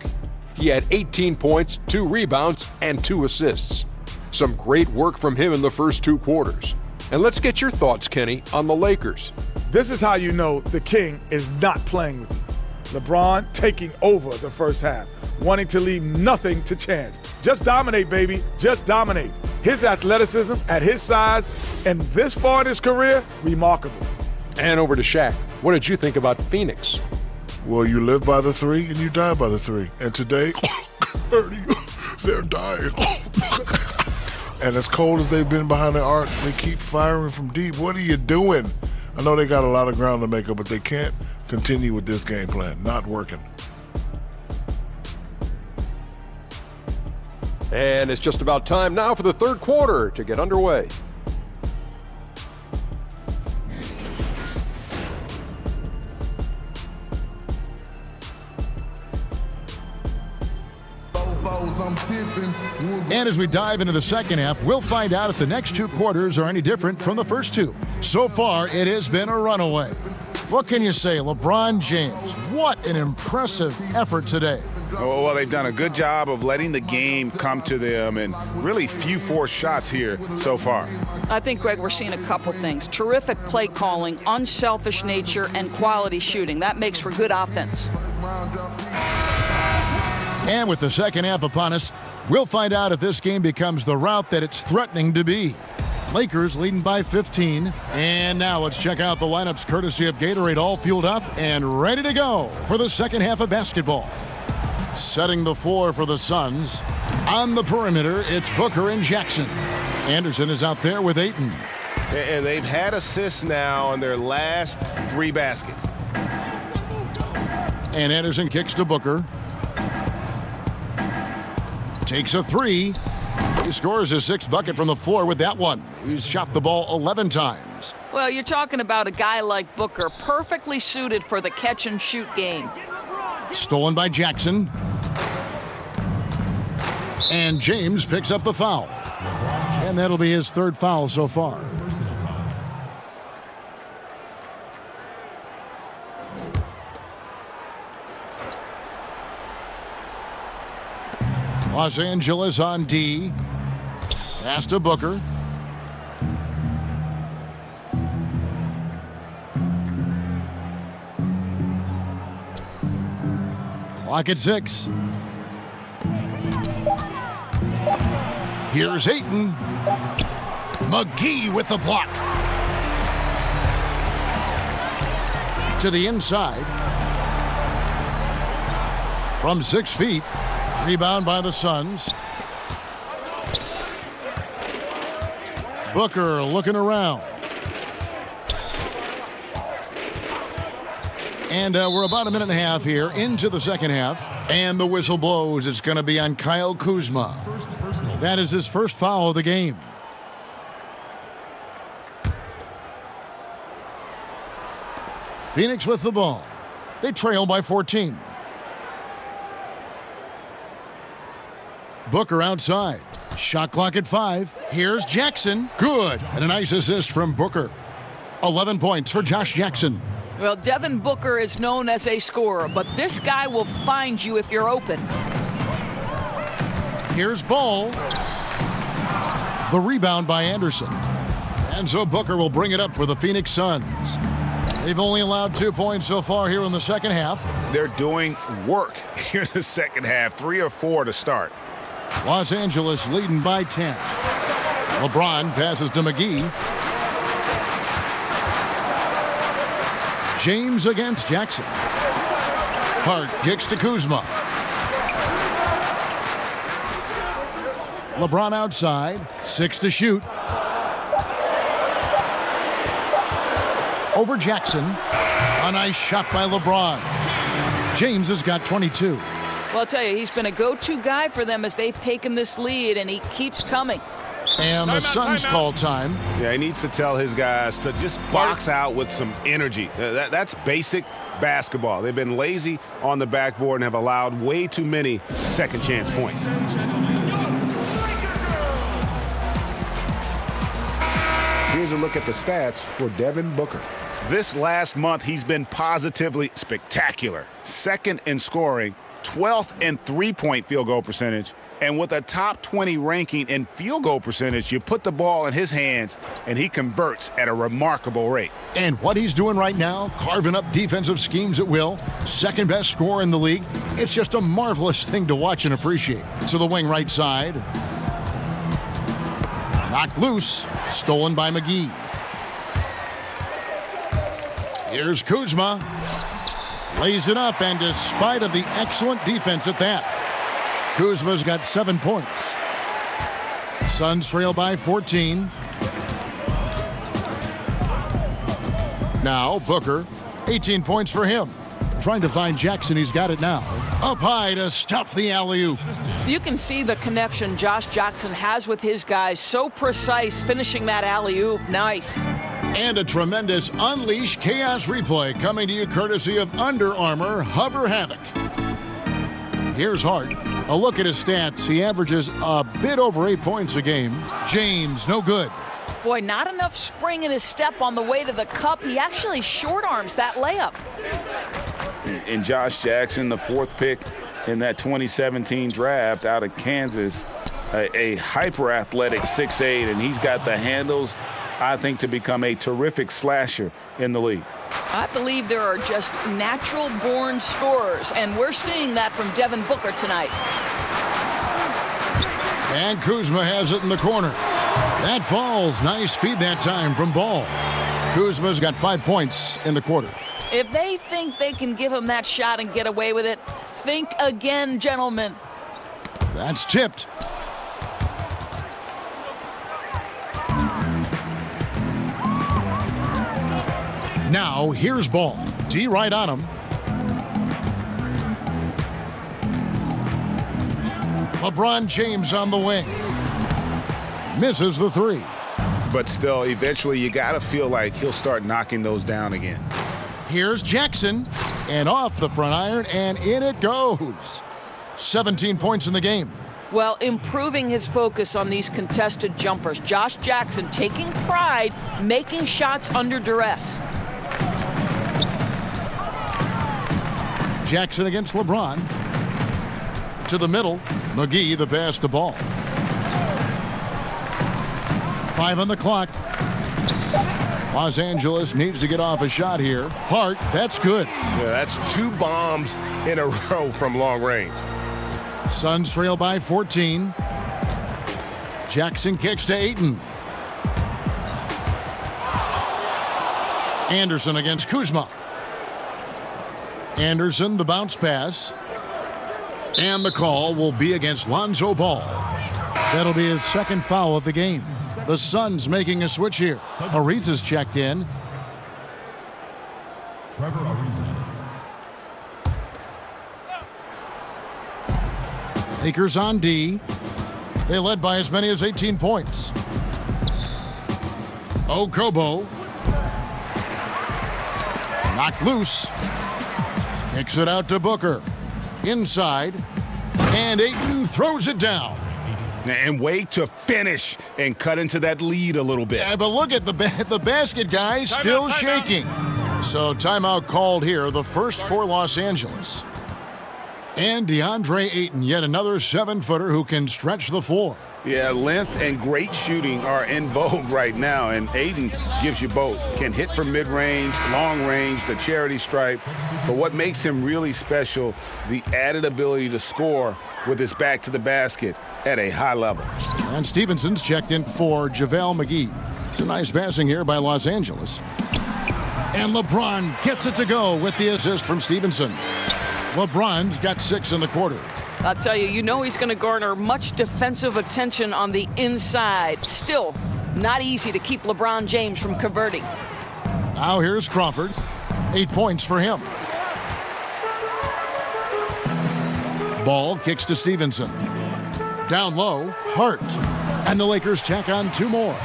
He had 18 points, 2 rebounds, and 2 assists. Some great work from him in the first 2 quarters. And let's get your thoughts, Kenny, on the Lakers. This is how you know the king is not playing with you. LeBron taking over the first half, wanting to leave nothing to chance. Just dominate, baby. Just dominate. His athleticism at his size and this far in his career, remarkable. And over to Shaq. What did you think about Phoenix? Well, you live by the 3 and you die by the 3. And today, they're dying. And as cold as they've been behind the arc, they keep firing from deep. What are you doing? I know they got a lot of ground to make up, but they can't continue with this game plan. Not working. And it's just about time now for the third quarter to get underway. And as we dive into the second half, we'll find out if the next 2 quarters are any different from the first 2. So far, it has been a runaway. What can you say, LeBron James? What an impressive effort today. Oh, well, they've done a good job of letting the game come to them and really few forced shots here so far. I think, Greg, we're seeing a couple things. Terrific play calling, unselfish nature, and quality shooting. That makes for good offense. And with the second half upon us, we'll find out if this game becomes the route that it's threatening to be. Lakers leading by 15. And now let's check out the lineups courtesy of Gatorade, all fueled up and ready to go for the second half of basketball. Setting the floor for the Suns. On the perimeter, it's Booker and Jackson. Anderson is out there with Ayton. And they've had assists now on their last 3 baskets. And Anderson kicks to Booker. Takes a 3. He scores his 6th bucket from the floor with that one. He's shot the ball 11 times. Well, you're talking about a guy like Booker, perfectly suited for the catch-and-shoot game. Stolen by Jackson. And James picks up the foul. And that'll be his 3rd foul so far. Los Angeles on D. Pass to Booker. Clock at 6. Here's Ayton. McGee with the block. To the inside. From 6 feet. Rebound by the Suns. Booker looking around. And we're about a minute and a half here into the second half. And the whistle blows. It's going to be on Kyle Kuzma. That is his 1st foul of the game. Phoenix with the ball. They trail by 14. Booker outside. Shot clock at 5. Here's Jackson. Good. And a nice assist from Booker. 11 points for Josh Jackson. Well, Devin Booker is known as a scorer, but this guy will find you if you're open. Here's Ball. The rebound by Anderson. And so Booker will bring it up for the Phoenix Suns. They've only allowed 2 points so far here in the second half. They're doing work here in the second half. 3 or 4 to start. Los Angeles leading by 10. LeBron passes to McGee. James against Jackson. Hart kicks to Kuzma. LeBron outside. 6 to shoot. Over Jackson. A nice shot by LeBron. James has got 22. Well, I'll tell you, he's been a go-to guy for them as they've taken this lead, and he keeps coming. And the Suns call time. Yeah, he needs to tell his guys to just box out with some energy. That's basic basketball. They've been lazy on the backboard and have allowed way too many second chance points. Here's a look at the stats for Devin Booker. This last month, he's been positively spectacular. 2nd in scoring 12th in three-point field goal percentage. And with a top 20 ranking in field goal percentage, you put the ball in his hands, and he converts at a remarkable rate. And what he's doing right now, carving up defensive schemes at will, second best scorer in the league. It's just a marvelous thing to watch and appreciate. To the wing right side. Knocked loose, stolen by McGee. Here's Kuzma. Lays it up, and despite of the excellent defense at that, Kuzma's got 7 points. Suns trail by 14. Now Booker, 18 points for him. Trying to find Jackson, he's got it now. Up high to stuff the alley-oop. You can see the connection Josh Jackson has with his guys. So precise, finishing that alley-oop. Nice. And a tremendous Unleash Chaos replay coming to you courtesy of Under Armour Hover Havoc. Here's Hart. A look at his stats. He averages a bit over 8 points a game. James, no good. Boy, not enough spring in his step on the way to the cup. He actually short arms that layup. And Josh Jackson, the 4th pick in that 2017 draft out of Kansas, a hyper-athletic 6'8", and he's got the handles, I think, to become a terrific slasher in the league. I believe there are just natural-born scorers, and we're seeing that from Devin Booker tonight. And Kuzma has it in the corner. That falls. Nice feed that time from Ball. Kuzma's got 5 points in the quarter. If they think they can give him that shot and get away with it, think again, gentlemen. That's tipped. Now, here's Ball. D right on him. LeBron James on the wing. Misses the three. But still, eventually, you got to feel like he'll start knocking those down again. Here's Jackson. And off the front iron, and in it goes. 17 points in the game. Well, improving his focus on these contested jumpers. Josh Jackson taking pride, making shots under duress. Jackson against LeBron. To the middle. McGee, the pass to Ball. 5 on the clock. Los Angeles needs to get off a shot here. Hart, that's good. Yeah, that's 2 bombs in a row from long range. Suns trail by 14. Jackson kicks to Ayton. Anderson against Kuzma. Anderson, the bounce pass. And the call will be against Lonzo Ball. That'll be his second foul of the game. The Suns making a switch here. Ariza's checked in. Trevor Ariza. Lakers on D. They led by as many as 18 points. Okobo. Knocked loose. Kicks it out to Booker. Inside. And Ayton throws it down. And way to finish and cut into that lead a little bit. Yeah, but look at the basket, guys, still shaking. So timeout called here, the first for Los Angeles. And DeAndre Ayton, yet another 7-footer who can stretch the floor. Yeah, length and great shooting are in vogue right now, and Ayton gives you both. Can hit from mid-range, long range, the charity stripe. But what makes him really special, the added ability to score with his back to the basket at a high level. And Stevenson's checked in for JaVale McGee. It's a nice passing here by Los Angeles. And LeBron gets it to go with the assist from Stevenson. LeBron's got 6 in the quarter. I'll tell you, you know he's going to garner much defensive attention on the inside. Still, not easy to keep LeBron James from converting. Now here's Crawford. 8 points for him. Ball kicks to Stevenson. Down low, Hart. And the Lakers tack on 2 more.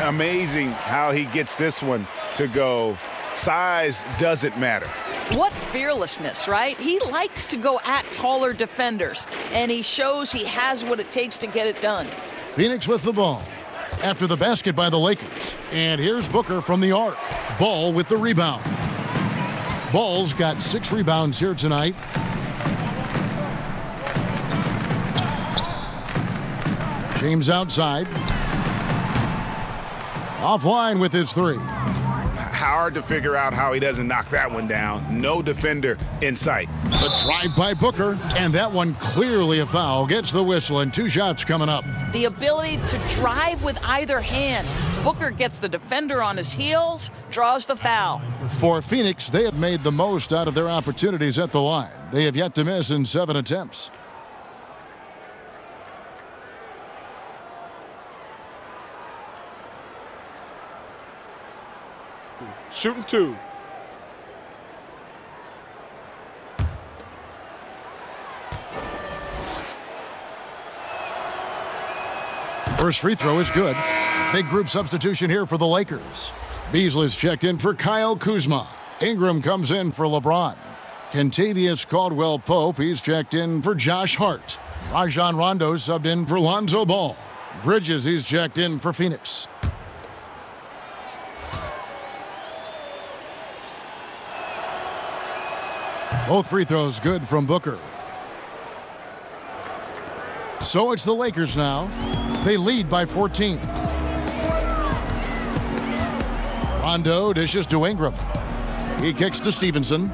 Amazing how he gets this one to go. Size doesn't matter. What fearlessness, right? He likes to go at taller defenders, and he shows he has what it takes to get it done. Phoenix with the ball after the basket by the Lakers. And here's Booker from the arc. Ball with the rebound. Ball's got 6 rebounds here tonight. James outside. Offline with his three. Hard to figure out how he doesn't knock that one down. No defender in sight. The drive by Booker, and that one clearly a foul. Gets the whistle, and 2 shots coming up. The ability to drive with either hand. Booker gets the defender on his heels, draws the foul. For Phoenix, they have made the most out of their opportunities at the line. They have yet to miss in 7 attempts. Shooting 2. First free throw is good. Big group substitution here for the Lakers. Beasley's checked in for Kyle Kuzma. Ingram comes in for LeBron. Kentavious Caldwell-Pope, he's checked in for Josh Hart. Rajon Rondo subbed in for Lonzo Ball. Bridges, he's checked in for Phoenix. Both free throws good from Booker. So it's the Lakers now. They lead by 14. Rondo dishes to Ingram. He kicks to Stevenson.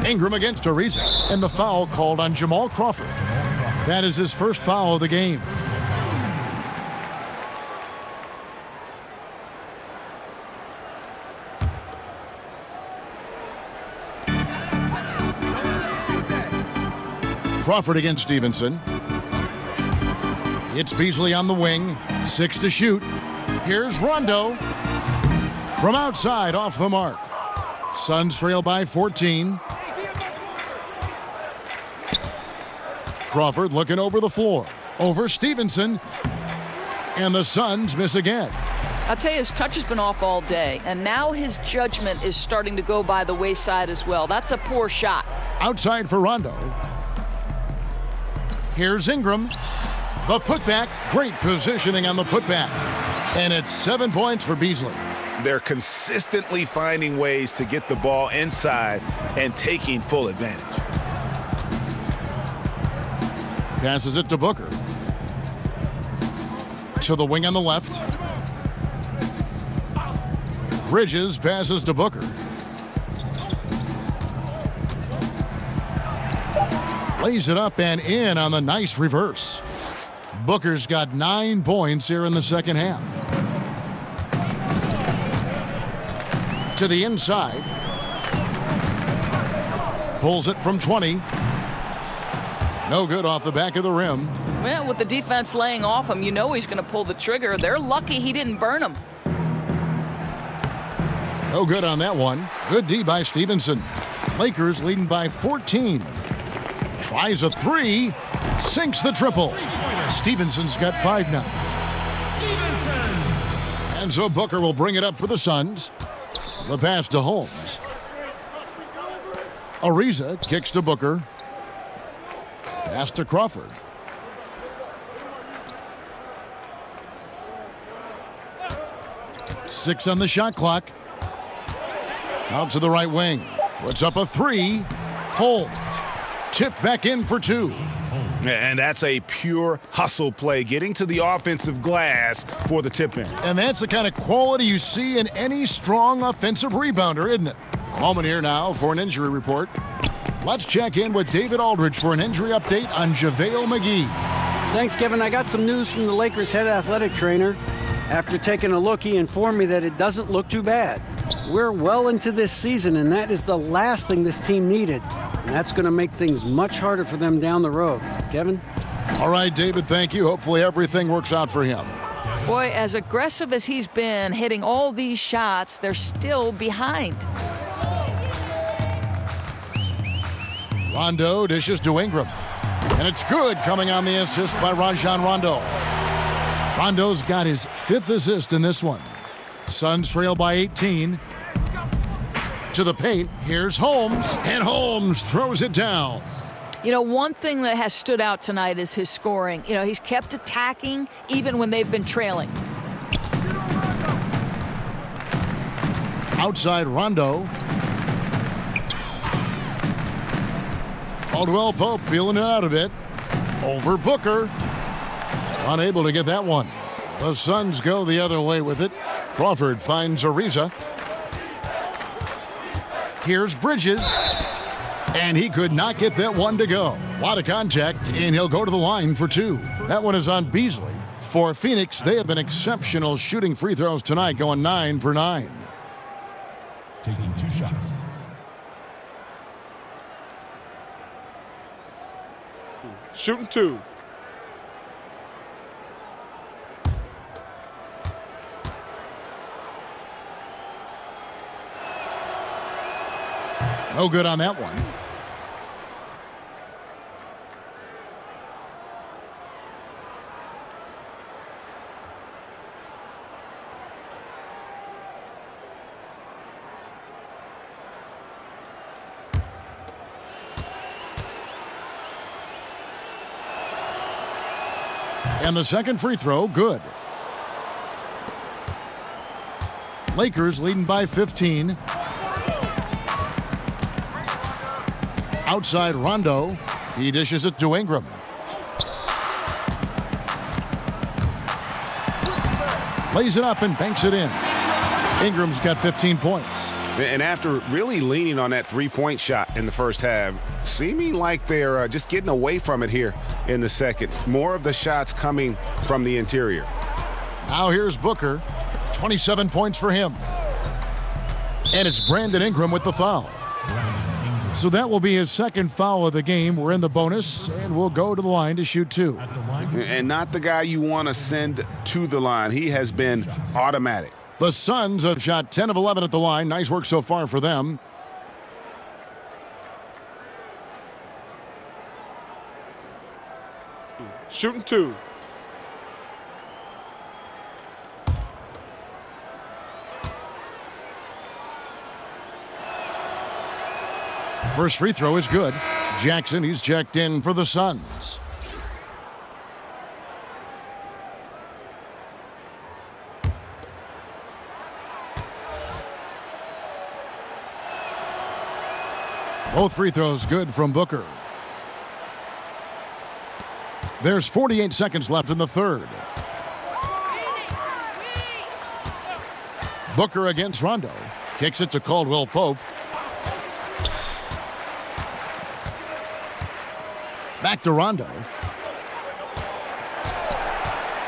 Ingram against Ariza, and the foul called on Jamal Crawford. That is his first foul of the game. Crawford against Stevenson. It's Beasley on the wing. 6 to shoot. Here's Rondo. From outside, off the mark. Suns trail by 14. Crawford looking over the floor. Over Stevenson. And the Suns miss again. I'll tell you, his touch has been off all day, and now his judgment is starting to go by the wayside as well. That's a poor shot. Outside for Rondo. Here's Ingram. The putback. Great positioning on the putback. And it's 7 points for Beasley. They're consistently finding ways to get the ball inside and taking full advantage. Passes it to Booker. To the wing on the left. Bridges passes to Booker. Lays it up and in on the nice reverse. Booker's got 9 points here in the second half. To the inside. Pulls it from 20. No good off the back of the rim. Well, with the defense laying off him, you know he's going to pull the trigger. They're lucky he didn't burn him. No good on that one. Good D by Stevenson. Lakers leading by 14. Tries a 3. Sinks the triple. Stevenson's got 5 now. And so Booker will bring it up for the Suns. The pass to Holmes. Ariza kicks to Booker. Pass to Crawford. Six on the shot clock. Out to the right wing. Puts up a 3. Holmes. Tip back in for 2. And that's a pure hustle play, getting to the offensive glass for the tip in. And that's the kind of quality you see in any strong offensive rebounder, isn't it? A moment here now for an injury report. Let's check in with David Aldridge for an injury update on JaVale McGee. Thanks, Kevin. I got some news from the Lakers head athletic trainer. After taking a look, he informed me that it doesn't look too bad. We're well into this season, and that is the last thing this team needed. And that's going to make things much harder for them down the road. Kevin? All right, David, thank you. Hopefully everything works out for him. Boy, as aggressive as he's been, hitting all these shots, they're still behind. Rondo dishes to Ingram. And it's good, coming on the assist by Rajon Rondo. Rondo's got his 5th assist in this one. Suns trail by 18. To the paint, here's Holmes, and Holmes throws it down. You know, one thing that has stood out tonight is his scoring. You know, he's kept attacking even when they've been trailing. Outside Rondo. Caldwell-Pope feeling it out a bit. Over Booker. Unable to get that one. The Suns go the other way with it. Crawford finds Ariza. Here's Bridges. And he could not get that one to go. A lot of contact, and he'll go to the line for two. That one is on Beasley. For Phoenix, they have been exceptional shooting free throws tonight, going 9 for 9. Taking 2 shots. Shooting 2. No good on that one. And the second free throw, good. Lakers leading by 15. Outside Rondo. He dishes it to Ingram. Lays it up and banks it in. Ingram's got 15 points. And after really leaning on that three-point shot in the first half, seeming like they're just getting away from it here in the second. More of the shots coming from the interior. Now here's Booker. 27 points for him. And it's Brandon Ingram with the foul. So that will be his second foul of the game. We're in the bonus, and we'll go to the line to shoot 2. And not the guy you want to send to the line. He has been automatic. The Suns have shot 10 of 11 at the line. Nice work so far for them. Shooting 2. First free throw is good. Jackson, he's checked in for the Suns. Both free throws good from Booker. There's 48 seconds left in the third. Booker against Rondo. Kicks it to Caldwell Pope. Back to Rondo.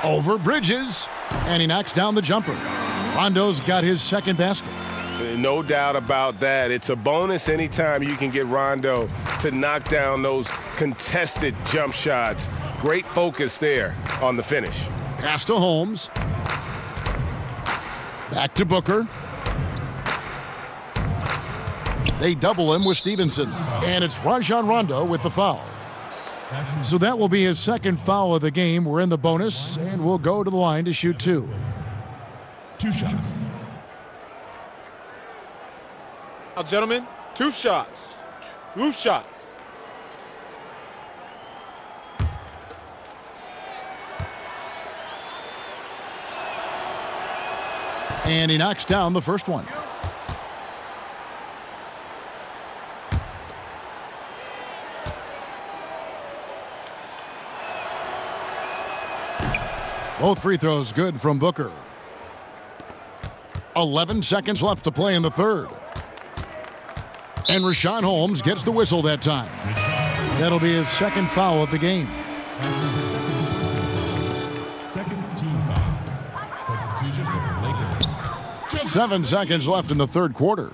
Over Bridges. And he knocks down the jumper. Rondo's got his second basket. No doubt about that. It's a bonus anytime you can get Rondo to knock down those contested jump shots. Great focus there on the finish. Pass to Holmes. Back to Booker. They double him with Stevenson. And it's Rajon Rondo with the foul. So that will be his second foul of the game. We're in the bonus, and we'll go to the line to shoot 2. 2 shots. Now, gentlemen, 2 shots. 2 shots. And he knocks down the first one. Both free throws good from Booker. 11 seconds left to play in the third. And Richaun Holmes gets the whistle that time. That'll be his second foul of the game. That's his second team foul. Substitution for the Lakers. 7 seconds left in the third quarter.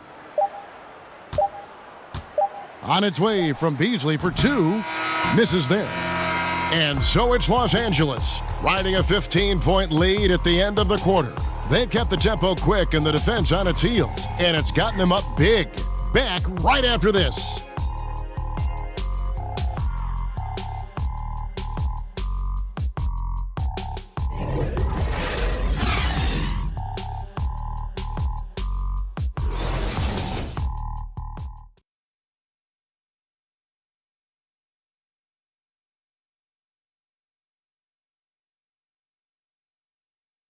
On its way from Beasley for 2. Misses there. And so it's Los Angeles, riding a 15-point lead at the end of the quarter. They've kept the tempo quick and the defense on its heels, and it's gotten them up big. Back right after this.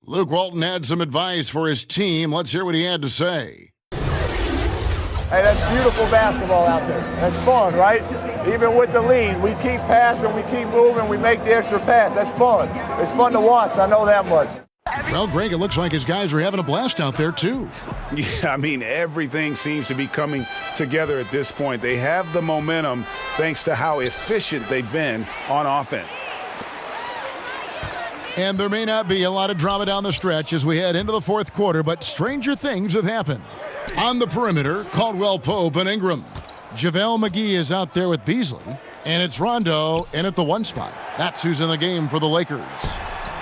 Luke Walton had some advice for his team. Let's hear what he had to say. Hey, that's beautiful basketball out there. That's fun, right? Even with the lead, we keep passing, we keep moving, we make the extra pass. That's fun. It's fun to watch, I know that much. Well, Greg, it looks like his guys are having a blast out there, too. Yeah, I mean, everything seems to be coming together at this point. They have the momentum thanks to how efficient they've been on offense. And there may not be a lot of drama down the stretch as we head into the fourth quarter, but stranger things have happened. On the perimeter, Caldwell Pope and Ingram. JaVale McGee is out there with Beasley, and it's Rondo in at the 1 spot. That's who's in the game for the Lakers.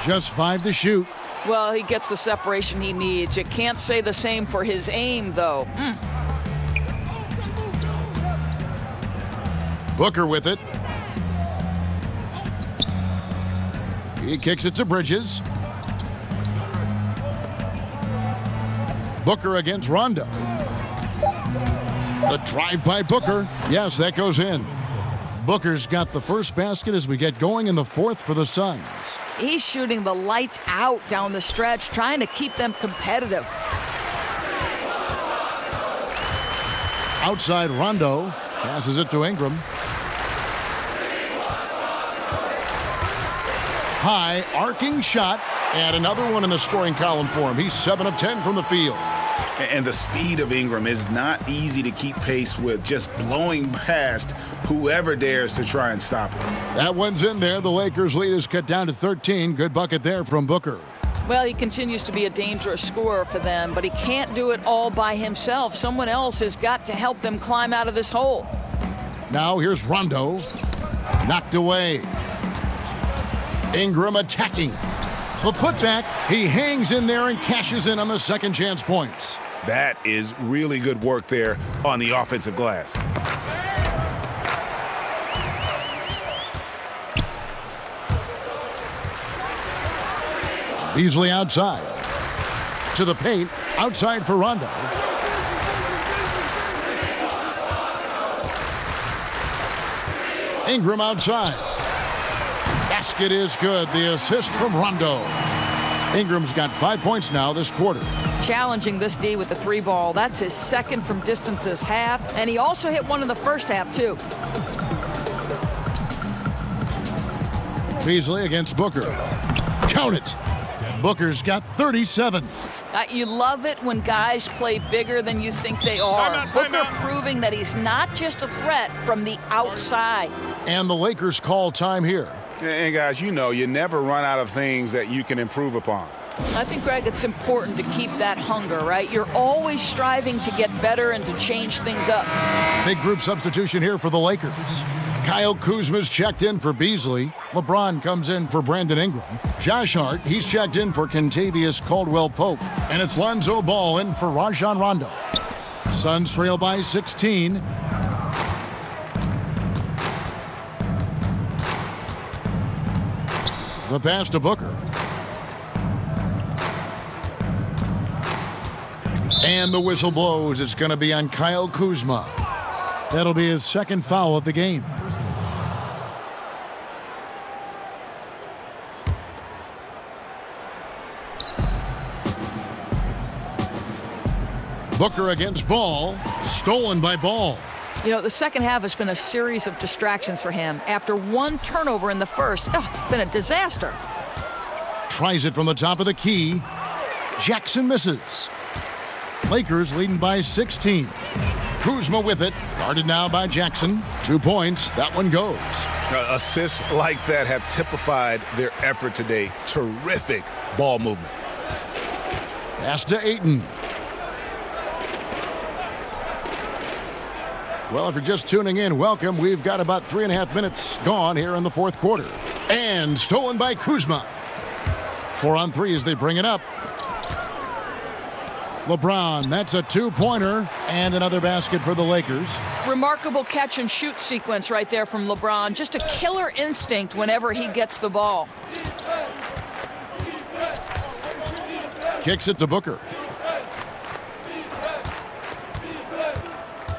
Just 5 to shoot. Well, he gets the separation he needs. You can't say the same for his aim, though. Booker with it. He kicks it to Bridges. Booker against Rondo. The drive by Booker. Yes, that goes in. Booker's got the first basket as we get going in the fourth for the Suns. He's shooting the lights out down the stretch, trying to keep them competitive. Outside Rondo. Passes it to Ingram. High arcing shot. And another one in the scoring column for him. He's 7 of 10 from the field. And the speed of Ingram is not easy to keep pace with, just blowing past whoever dares to try and stop him. That one's in there. The Lakers' lead is cut down to 13. Good bucket there from Booker. Well, he continues to be a dangerous scorer for them, but he can't do it all by himself. Someone else has got to help them climb out of this hole. Now here's Rondo. Knocked away. Ingram attacking. The putback. He hangs in there and cashes in on the second chance points. That is really good work there on the offensive glass. Beasley outside. To the paint. Outside for Rondo. Ingram outside. Basket is good. The assist from Rondo. Ingram's got 5 points now this quarter. Challenging this D with the 3 ball. That's his second from distance this half. And he also hit one in the first half, too. Beasley against Booker. Count it. Booker's got 37. You love it when guys play bigger than you think they are. Booker proving that he's not just a threat from the outside. And the Lakers call time here. And guys, you know, you never run out of things that you can improve upon. I think, Greg, it's important to keep that hunger, right? You're always striving to get better and to change things up. Big group substitution here for the Lakers. Kyle Kuzma's checked in for Beasley. LeBron comes in for Brandon Ingram. Josh Hart, he's checked in for Kentavious Caldwell-Pope. And it's Lonzo Ball in for Rajon Rondo. Suns trail by 16. The pass to Booker. And the whistle blows. It's going to be on Kyle Kuzma. That'll be his second foul of the game. Booker against Ball. Stolen by Ball. You know, the second half has been a series of distractions for him. After one turnover in the first, it's been a disaster. Tries it from the top of the key. Jackson misses. Lakers leading by 16. Kuzma with it. Guarded now by Jackson. 2 points. That one goes. Assists like that have typified their effort today. Terrific ball movement. Pass to Ayton. Well, if you're just tuning in, welcome. We've got about 3.5 minutes gone here in the fourth quarter. And stolen by Kuzma. 4 on 3 as they bring it up. LeBron, that's a 2-pointer and another basket for the Lakers. Remarkable catch and shoot sequence right there from LeBron. Just a killer instinct whenever he gets the ball. Kicks it to Booker.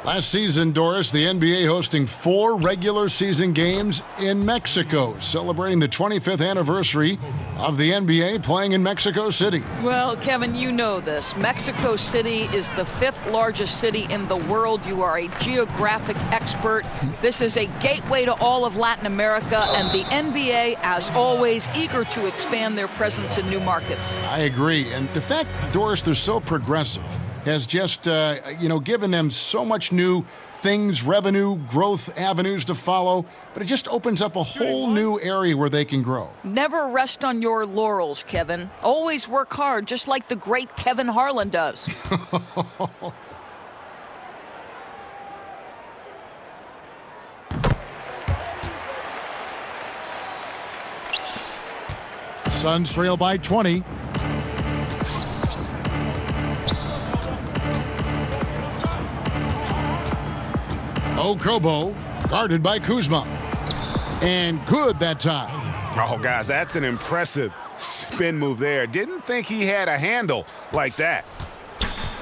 Last season, Doris, the NBA hosting 4 regular season games in Mexico, celebrating the 25th anniversary of the NBA playing in Mexico City. Well, Kevin, you know this. Mexico City is the 5th largest city in the world. You are a geographic expert. This is a gateway to all of Latin America, and the NBA, as always, eager to expand their presence in new markets. I agree. And the fact, Doris, they're so progressive has just, given them so much new things, revenue, growth avenues to follow, but it just opens up a whole new area where they can grow. Never rest on your laurels, Kevin. Always work hard, just like the great Kevin Harlan does. Suns trail by 20. Okobo, guarded by Kuzma. And good that time. Oh, guys, that's an impressive spin move there. Didn't think he had a handle like that.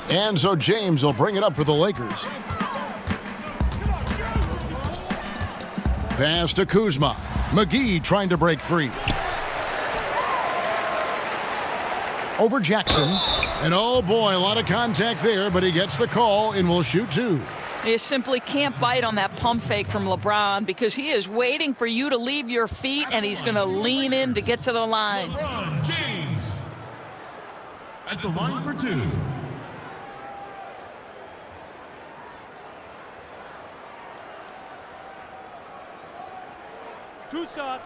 And so James will bring it up for the Lakers. Pass to Kuzma. McGee trying to break free. Over Jackson. And oh boy, a lot of contact there, but he gets the call and will shoot 2. You simply can't bite on that pump fake from LeBron because he is waiting for you to leave your feet, and he's going to lean in to get to the line. LeBron James at the line for 2. Two shot.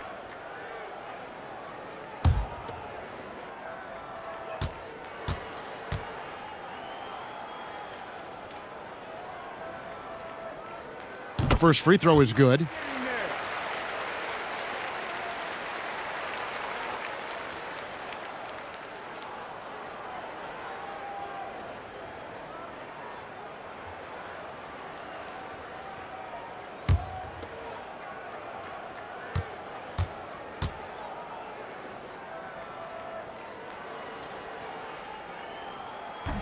First free throw is good.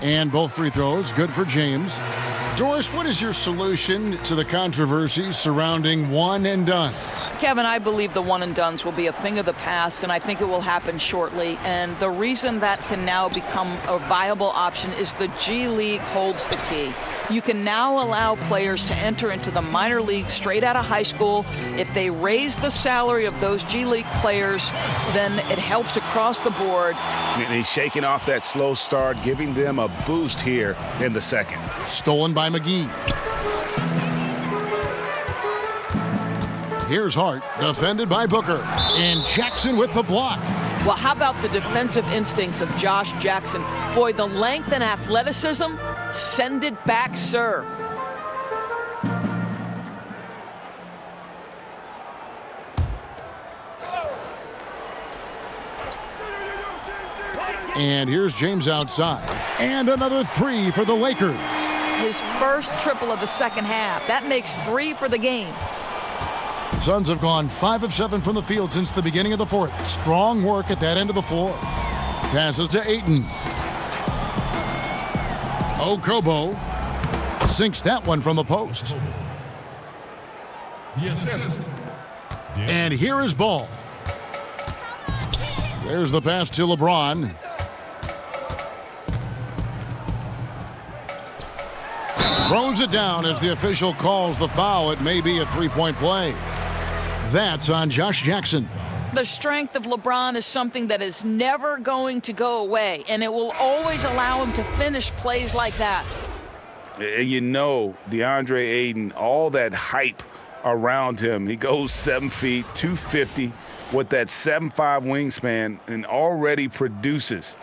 And both free throws good for James. Doris, what is your solution to the controversy surrounding one and dones? Kevin, I believe the one and dones will be a thing of the past, and I think it will happen shortly. And the reason that can now become a viable option is the G League holds the key. You can now allow players to enter into the minor league straight out of high school. If they raise the salary of those G League players, then it helps across the board. And he's shaking off that slow start, giving them a boost here in the second. Stolen by McGee. Here's Hart, defended by Booker. And Jackson with the block. Well, how about the defensive instincts of Josh Jackson? Boy, the length and athleticism, send it back, sir. And here's James outside. And another 3 for the Lakers. His first triple of the second half. That makes 3 for the game. The Suns have gone 5 of 7 from the field since the beginning of the fourth. Strong work at that end of the floor. Passes to Ayton. Okobo sinks that one from the post. Yes. And here is Ball. There's the pass to LeBron. Throws it down as the official calls the foul. It may be a three-point play. That's on Josh Jackson. The strength of LeBron is something that is never going to go away, and it will always allow him to finish plays like that. You know, DeAndre Ayton, all that hype around him. He goes 7 feet, 250 with that 7'5" wingspan and already produces.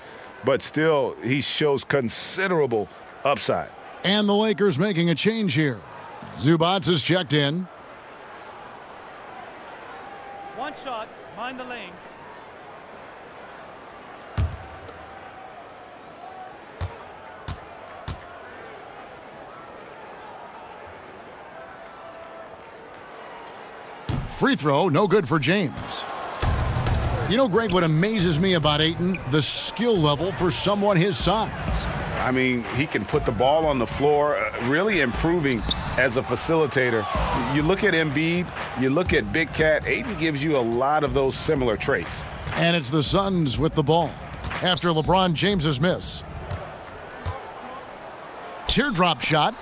But still, he shows considerable upside. And the Lakers making a change here. Zubats is checked in. One shot, mind the lanes. Free throw, no good for James. You know, Greg, what amazes me about Ayton, the skill level for someone his size. I mean, he can put the ball on the floor, really improving as a facilitator. You look at Embiid, you look at Big Cat, Ayton gives you a lot of those similar traits. And it's the Suns with the ball after LeBron James's miss. Teardrop shot.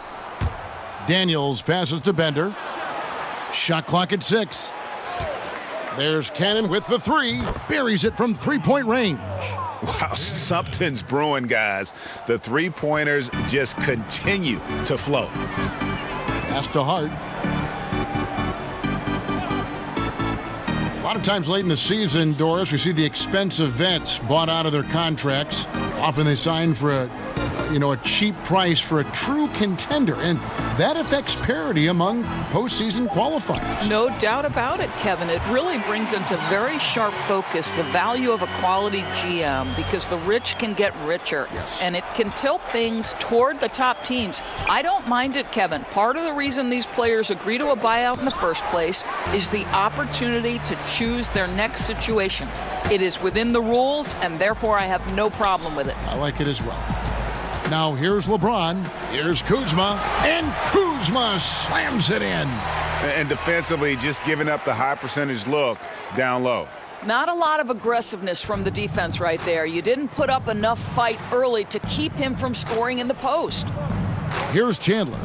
Daniels passes to Bender. Shot clock at 6. There's Cannon with the 3. Buries it from three-point range. Wow, something's brewing, guys. The three-pointers just continue to flow. Pass to Hart. A lot of times late in the season, Doris, we see the expensive vets bought out of their contracts. Often they sign for a cheap price for a true contender, and that affects parity among postseason qualifiers. No doubt about it, Kevin. It really brings into very sharp focus the value of a quality GM, because the rich can get richer, and it can tilt things toward the top teams. I don't mind it, Kevin. Part of the reason these players agree to a buyout in the first place is the opportunity to choose their next situation. It is within the rules, and therefore I have no problem with it. I like it as well. Now here's LeBron, here's Kuzma, and Kuzma slams it in. And defensively, just giving up the high percentage look down low. Not a lot of aggressiveness from the defense right there. You didn't put up enough fight early to keep him from scoring in the post. Here's Chandler.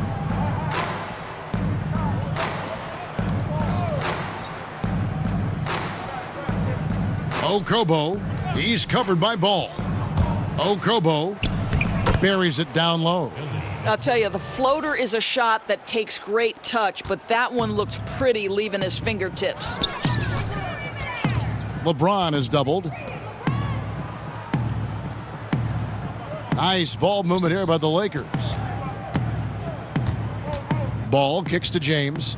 Okobo, he's covered by Ball. Okobo buries it down low. I'll tell you, the floater is a shot that takes great touch, but that one looks pretty leaving his fingertips. LeBron is doubled. Nice ball movement here by the Lakers. Ball kicks to James.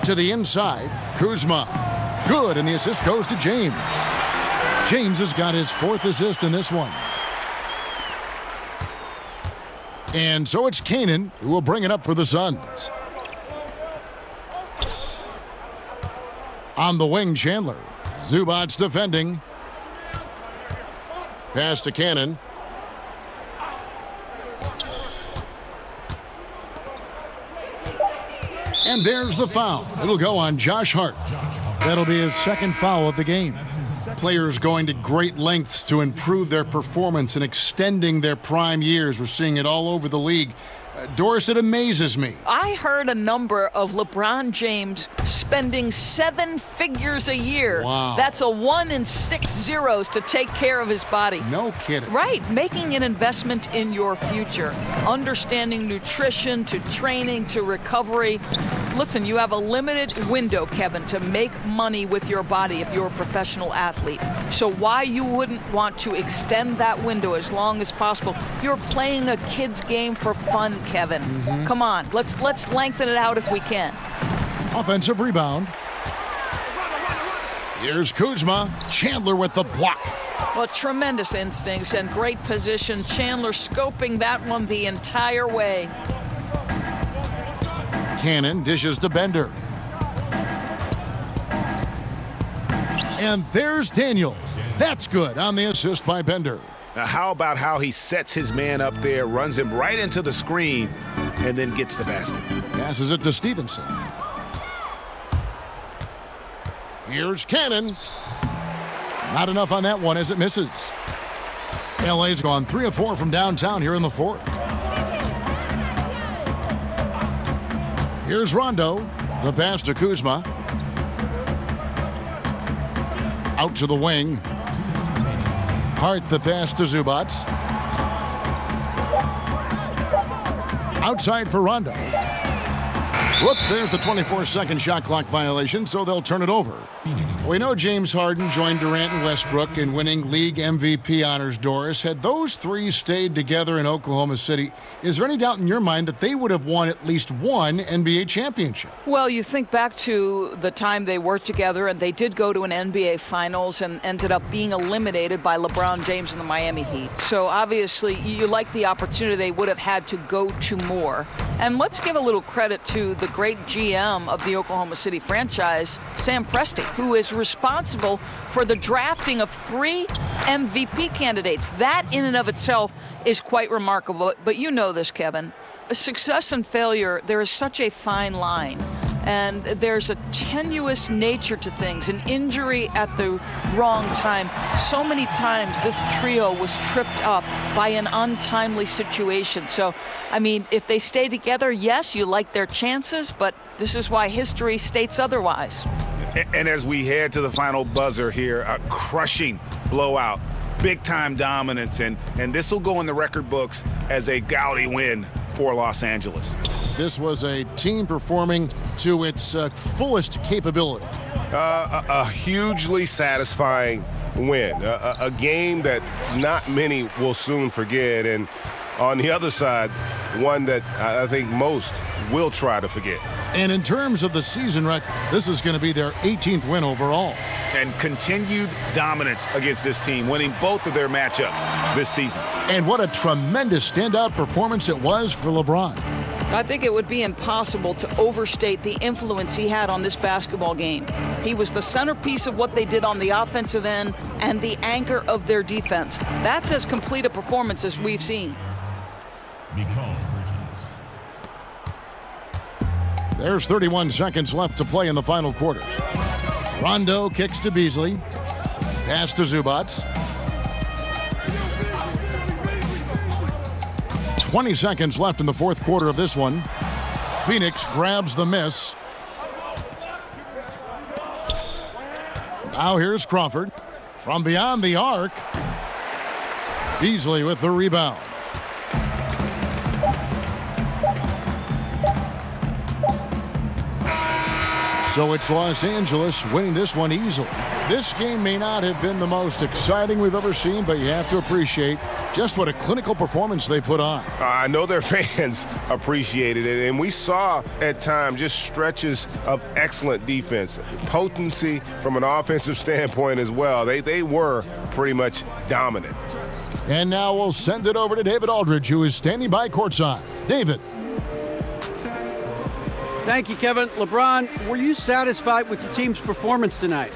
To the inside, Kuzma. Good, and the assist goes to James. James has got his 4th assist in this one. And so it's Cannon who will bring it up for the Suns. On the wing, Chandler. Zubac's defending. Pass to Cannon. And there's the foul. It'll go on Josh Hart. That'll be his 2nd foul of the game. Players going to great lengths to improve their performance and extending their prime years. We're seeing it all over the league. Doris, it amazes me. I heard a number of LeBron James spending 7 figures a year. Wow. That's a 1 in 6 zeros to take care of his body. No kidding. Right, making an investment in your future. Understanding nutrition, to training, to recovery. Listen, you have a limited window, Kevin, to make money with your body if you're a professional athlete. So why you wouldn't want to extend that window as long as possible? You're playing a kid's game for fun, Kevin. Come on, let's lengthen it out if we can. Offensive rebound. Here's Kuzma. Chandler with the block. Well, tremendous instincts and great position. Chandler scoping that one the entire way. Cannon dishes to Bender. And there's Daniels. That's good on the assist by Bender. Now, how about how he sets his man up there, runs him right into the screen, and then gets the basket? Passes it to Stevenson. Here's Cannon. Not enough on that one as it misses. LA's gone 3 of 4 from downtown here in the 4th. Here's Rondo. The pass to Kuzma. Out to the wing. Hart the pass to Zubac. Outside for Rondo. Whoops, there's the 24-second shot clock violation, so they'll turn it over. We know James Harden joined Durant and Westbrook in winning league MVP honors, Doris. Had those 3 stayed together in Oklahoma City, is there any doubt in your mind that they would have won at least one NBA championship? Well, you think back to the time they worked together, and they did go to an NBA Finals and ended up being eliminated by LeBron James and the Miami Heat. So obviously, you like the opportunity they would have had to go to more. And let's give a little credit to the great GM of the Oklahoma City franchise, Sam Presti, who is responsible for the drafting of 3 MVP candidates. That in and of itself is quite remarkable. But you know this, Kevin. Success and failure, there is such a fine line. And there's a tenuous nature to things, an injury at the wrong time. So many times this trio was tripped up by an untimely situation. So, I mean, if they stay together, yes, you like their chances, but this is why history states otherwise. And as we head to the final buzzer here, a crushing blowout, big-time dominance, and this will go in the record books as a gaudy win for Los Angeles. This was a team performing to its fullest capability. A hugely satisfying win, a game that not many will soon forget, and on the other side, one that I think most will try to forget. And in terms of the season record, this is going to be their 18th win overall. And continued dominance against this team, winning both of their matchups this season. And what a tremendous standout performance it was for LeBron. I think it would be impossible to overstate the influence he had on this basketball game. He was the centerpiece of what they did on the offensive end and the anchor of their defense. That's as complete a performance as we've seen. There's 31 seconds left to play in the final quarter. Rondo kicks to Beasley. Pass to Zubats. 20 seconds left in the fourth quarter of this one. Phoenix grabs the miss. Now here's Crawford. From beyond the arc. Beasley with the rebound. So it's Los Angeles winning this one easily. This game may not have been the most exciting we've ever seen, but you have to appreciate just what a clinical performance they put on. I know their fans appreciated it, and we saw at times just stretches of excellent defense, potency from an offensive standpoint as well. They were pretty much dominant. And now we'll send it over to David Aldridge, who is standing by courtside. David. Thank you, Kevin. LeBron, were you satisfied with the team's performance tonight?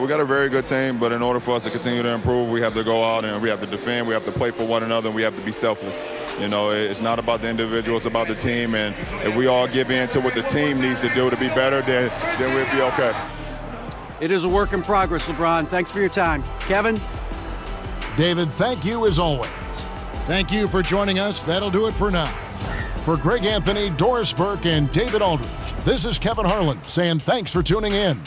We got a very good team, but in order for us to continue to improve, we have to go out and we have to defend, we have to play for one another, and we have to be selfless. You know, it's not about the individual, it's about the team, and if we all give in to what the team needs to do to be better, then we'll be okay. It is a work in progress, LeBron. Thanks for your time. Kevin? David, thank you as always. Thank you for joining us. That'll do it for now. For Greg Anthony, Doris Burke, and David Aldridge, this is Kevin Harlan saying thanks for tuning in.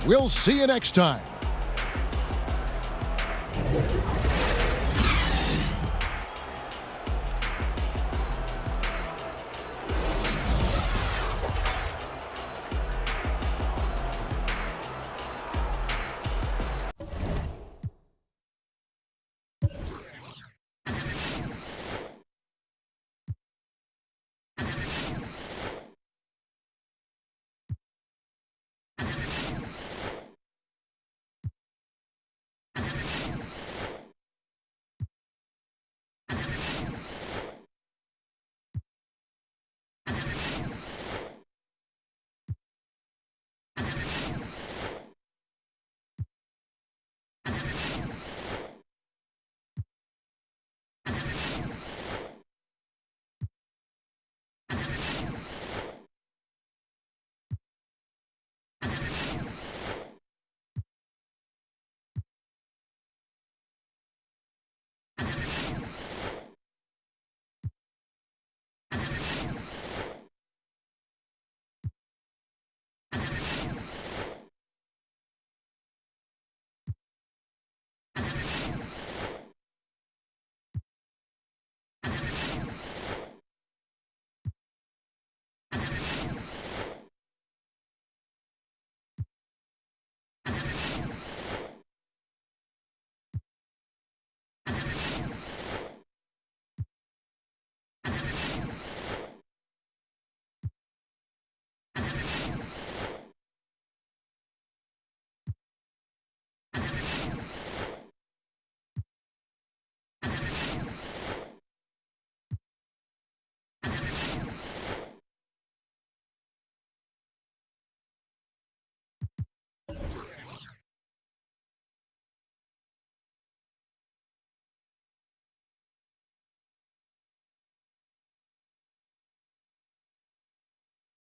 We'll see you next time.